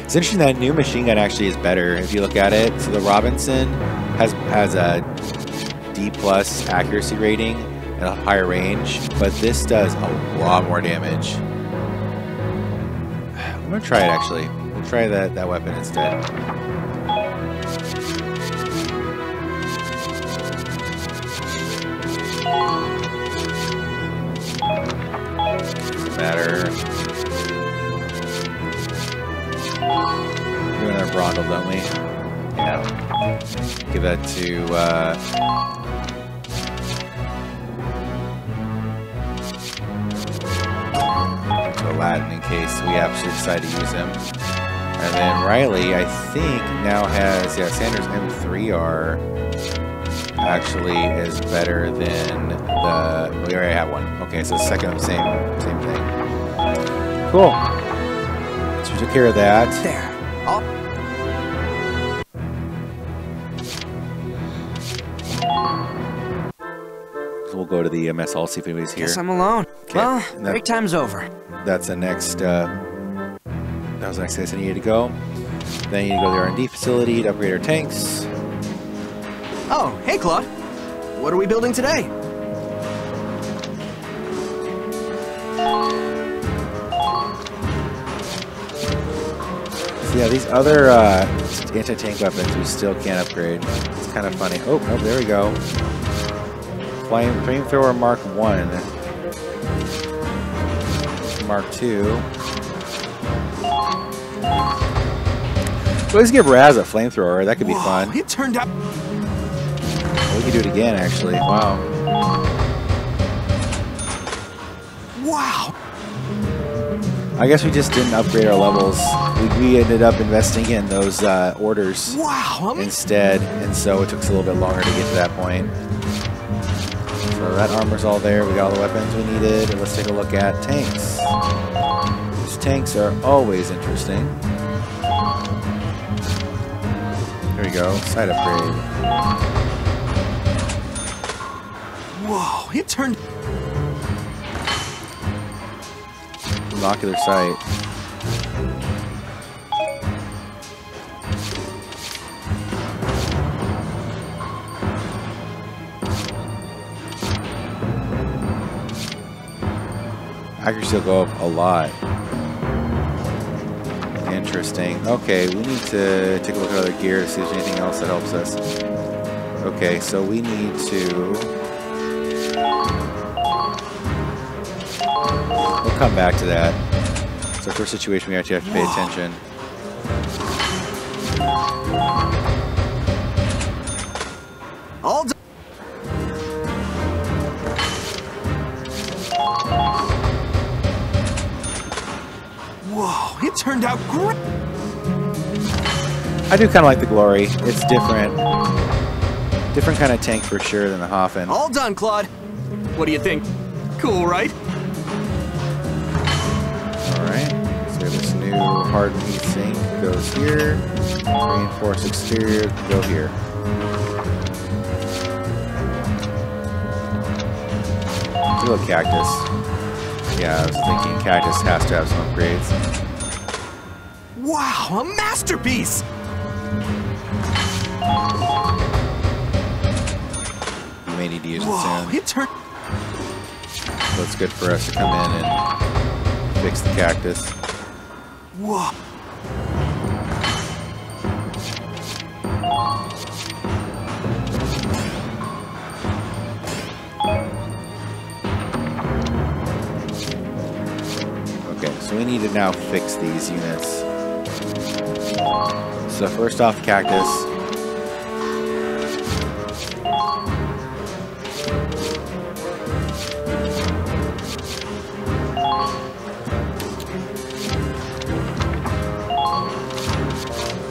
It's interesting that new machine gun actually is better if you look at it. So the Robinson has a D+ accuracy rating and a higher range, but this does a lot more damage. I'm gonna try it actually. We'll try that weapon instead. Doesn't matter. We're gonna Brondle, don't we? Yeah. Give that to Aladdin in case we absolutely decide to use him. And then Riley, I think, now has, yeah, Sanders M3R actually is better than the, we already have one. Okay, so second of the same thing. Cool. So we took care of that. There. So we'll go to the MS hall, see if anybody's here. Guess I'm alone. Okay. Well, break time's over. That's the next, that was the next place I needed to go. Then you need to go to the R&D facility to upgrade our tanks. Oh, hey, Claude. What are we building today? So yeah, these other anti-tank weapons we still can't upgrade. It's kind of funny. Oh, no, there we go. Flamethrower Mark 1. Mark 2. Let's give Raz a flamethrower. That could be fun. It turned out. We could do it again, actually. Wow. Wow. I guess we just didn't upgrade our levels. We ended up investing in those orders instead, and so it took us a little bit longer to get to that point. So that armor's all there. We got all the weapons we needed. And let's take a look at tanks. These tanks are always interesting. Here we go. Side upgrade. Whoa, it turned. Binocular sight. Accuracy will go up a lot. Interesting. Okay, we need to take a look at other gear to see if there's anything else that helps us. Okay, so we need to... We'll come back to that. So for a situation we actually have to pay attention. All done. Whoa, it turned out great. I do kind of like the Glory. It's different. Different kind of tank for sure than the Hoffen. All done, Claude. What do you think? Cool, right? Alright. So this new hardened heat sink goes here. Reinforced exterior go here. Little cactus. Yeah, I was thinking cactus has to have some upgrades. Wow, a masterpiece! We may need to use it soon. It turned. So it's good for us to come in and fix the cactus. Whoa. Okay, so we need to now fix these units. So first off, the cactus.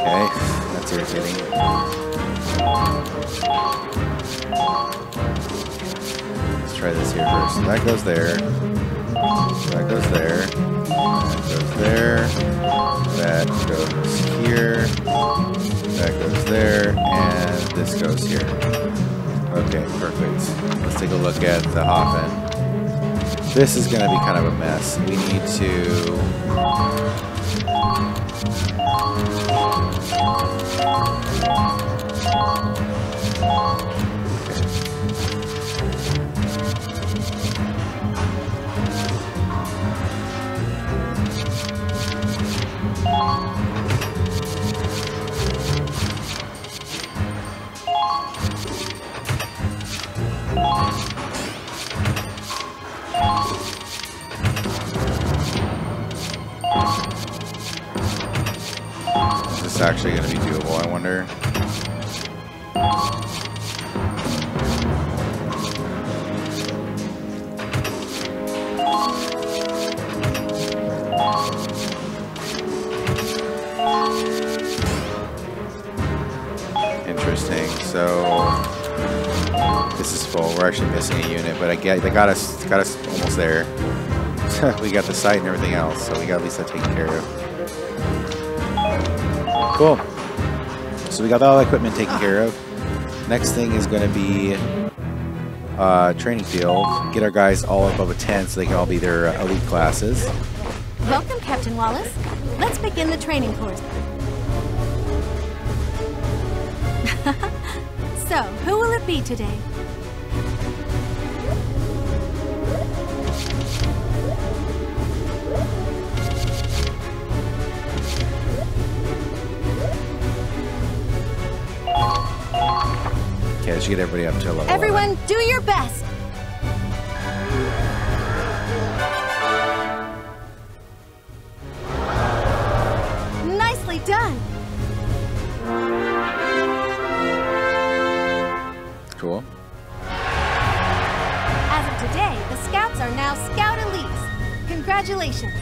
Okay, that's irritating. Let's try this here first. So that goes there. That goes there. That goes there. That goes here. That goes there. And this goes here. Okay, perfect. Let's take a look at the Hoffen. This is going to be kind of a mess. We need to... Is this actually going to be doable, I wonder? Interesting. So this is full. We're actually missing a unit, but I get they got us almost there. We got the site and everything else, so we got at least that taken care of. Cool. So we got all the equipment taken care of. Next thing is going to be training field. Get our guys all above a 10 so they can all be their elite classes. Welcome, Captain Wallace. Let's begin the training course. So, So, who will it be today? Okay, let's get everybody up to a level. Everyone, do your best! Nicely done! Cool. As of today, the Scouts are now Scout Elites. Congratulations!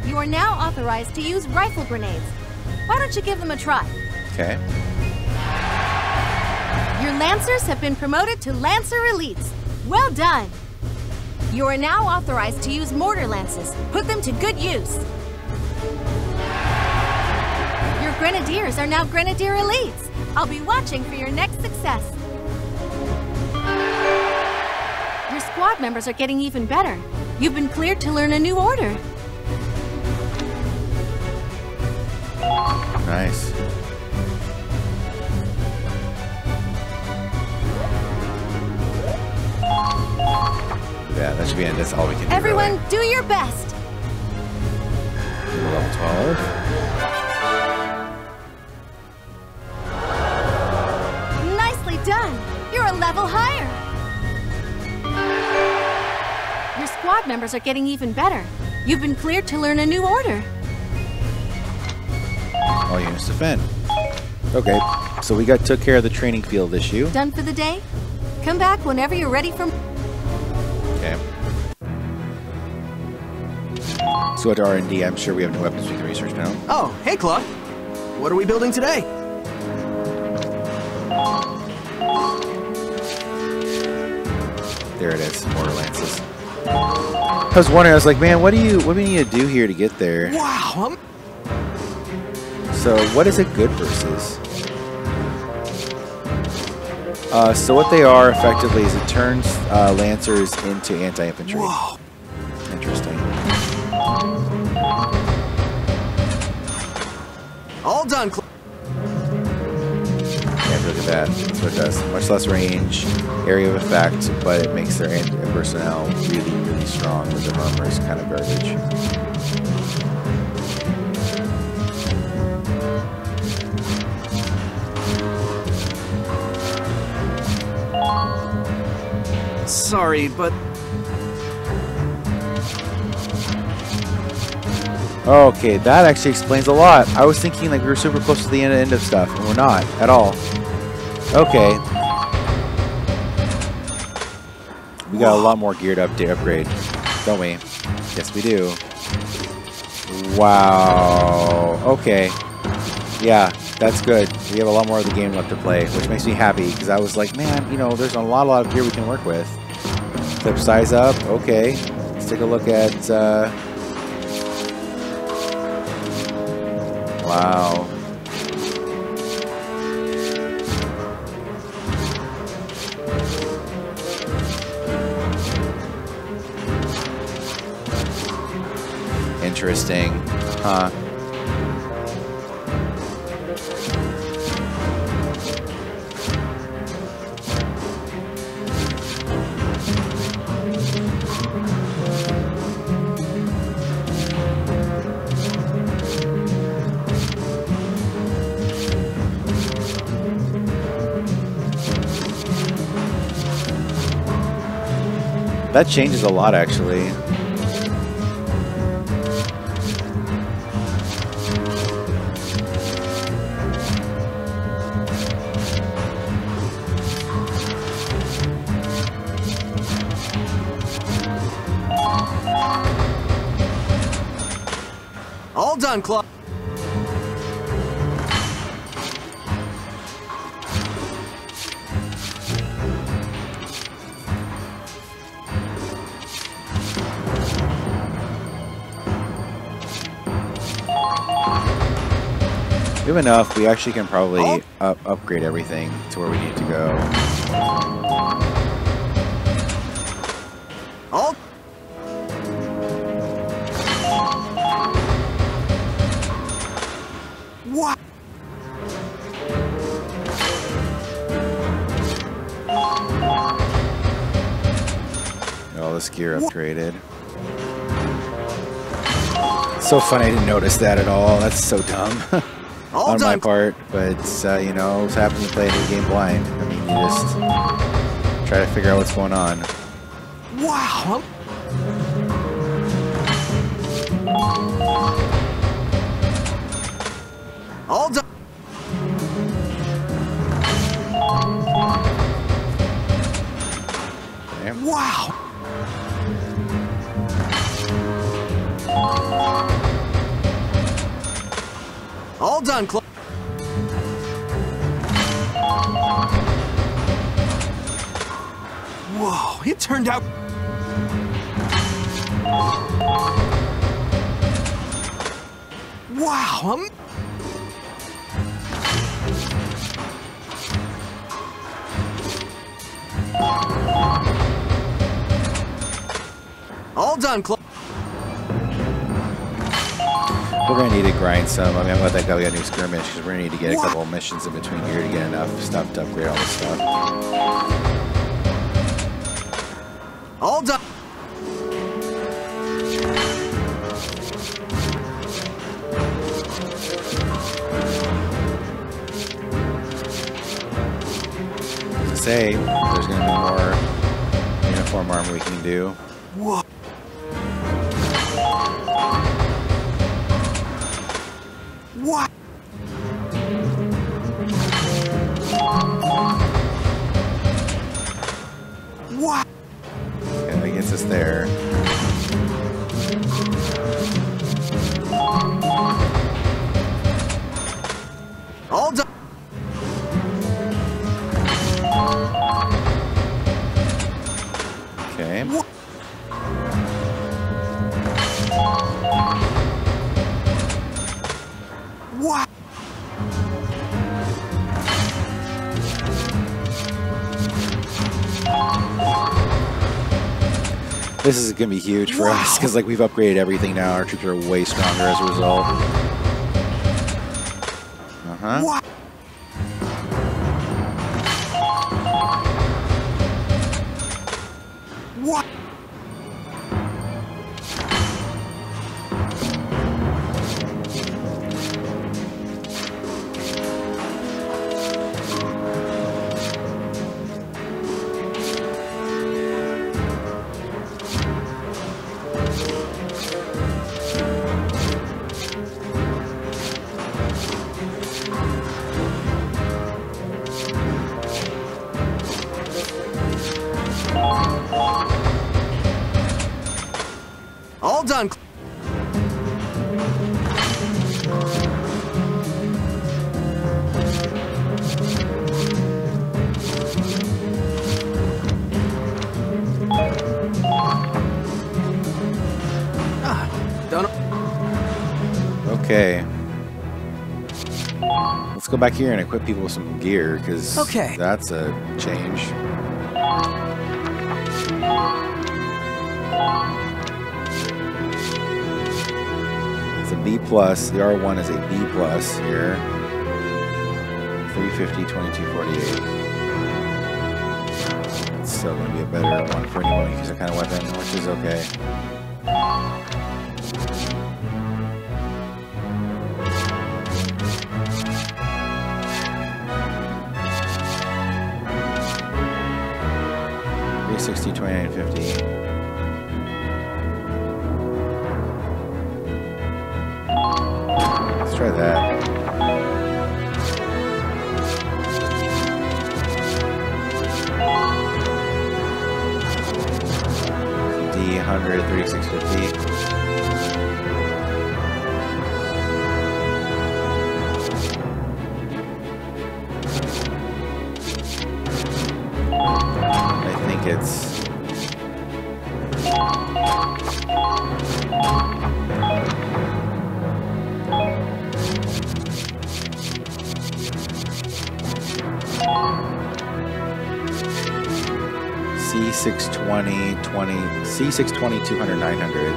You are now authorized to use rifle grenades. Why don't you give them a try? Okay. Your Lancers have been promoted to Lancer Elites. Well done! You are now authorized to use mortar lances. Put them to good use. Your Grenadiers are now Grenadier Elites. I'll be watching for your next success. Your squad members are getting even better. You've been cleared to learn a new order. Nice. Yeah, that should be it. That's all we can do. Everyone, really. do your best. Level 12. Nicely done. You're a level higher. Your squad members are getting even better. You've been cleared to learn a new order. All units defend. Okay, so we took care of the training field issue. Done for the day? Come back whenever you're ready for... Okay. Let's go to R&D. I'm sure we have new weapons we can research now. Oh, hey, Claude. What are we building today? There it is, mortar lances. I was wondering, I was like, man, what do we need to do here to get there? Wow, So what is it good versus? So what they are effectively is it turns Lancers into anti-infantry. Whoa. Interesting. All done, Yeah, look at that. That's what it does. Much less range, area of effect, but it makes their personnel really, really strong with their armor is kind of garbage. Sorry, but... Okay, that actually explains a lot. I was thinking like we were super close to the end of stuff, and we're not at all. Okay. We got a lot more gear to upgrade, don't we? Yes, we do. Wow. Okay. Yeah, that's good. We have a lot more of the game left to play, which makes me happy, because I was like, man, you know, there's a lot of gear we can work with. Clip size up. Okay. Let's take a look at... Wow. Interesting. Huh. That changes a lot, actually. All done, Claude. We have enough. We actually can probably upgrade everything to where we need to go. All. What? this gear upgraded. So funny, I didn't notice that at all. That's so dumb on my part. But you know, what's happening to play a new game blind. I mean, you just try to figure out what's going on. Wow. All done. Wow. All done, Whoa, it turned out... Wow, all done, We're gonna need to grind some. I mean, I'm glad that guy we got a new skirmish because we're gonna need to get a couple of missions in between here to get enough stuff to upgrade all this stuff. all done. To say, there's gonna be more uniform armor we can do. Whoa. What? What? Okay, that gets us there. All done. Okay. What? This is going to be huge for us because, like, we've upgraded everything now. Our troops are way stronger as a result. What? What? All done. Okay. Let's go back here and equip people with some gear, because that's a change. It's a B+. The R1 is a B+ here. 350, 2248. It's still going to be a better one for anyone who uses that kind of weapon, which is okay. $360, $29.50. Let's try that. D100, $36.50. It's C620, 200, 900.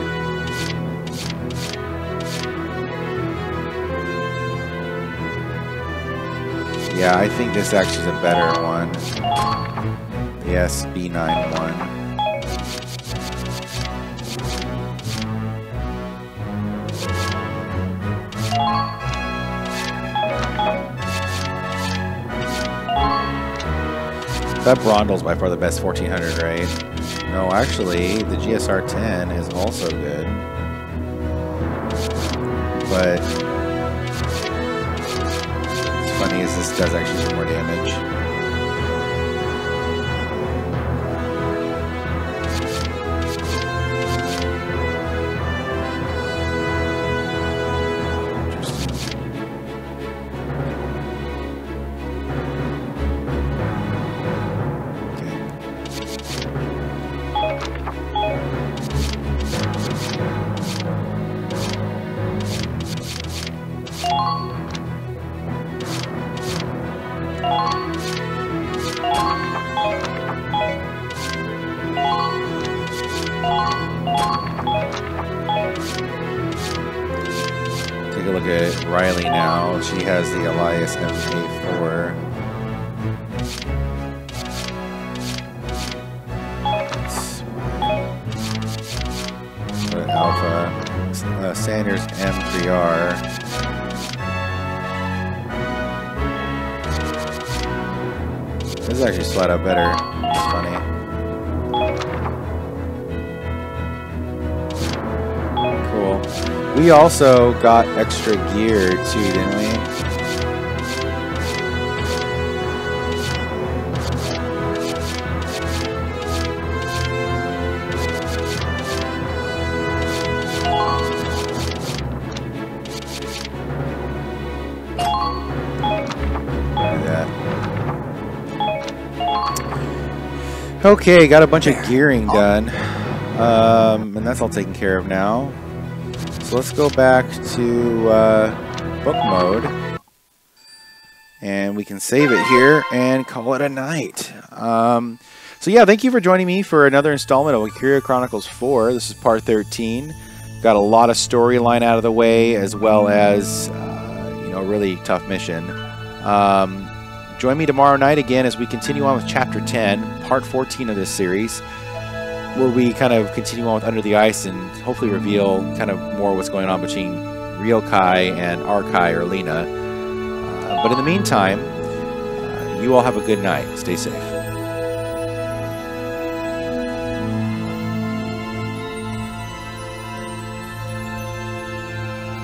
Yeah, I think this actually is a better one. Yes, B91. That Brondle's by far the best 1400, right? No, actually, the GSR 10 is also good. But what's funny is this does actually do more damage. Take a look at Riley now. She has the Elias MK4. Alpha. Sanders M3R. This is actually flat out better. It's funny. Cool. We also got extra gear too, didn't we? Okay, got a bunch of gearing done, and that's all taken care of now. So let's go back to book mode, and we can save it here and call it a night. So yeah, thank you for joining me for another installment of Valkyria Chronicles 4. This is part 13. Got a lot of storyline out of the way, as well as a really tough mission. Join me tomorrow night again as we continue on with Chapter 10, Part 14 of this series, where we kind of continue on with Under the Ice and hopefully reveal kind of more what's going on between Ryokai and Arkai or Lena. But in the meantime, you all have a good night. Stay safe.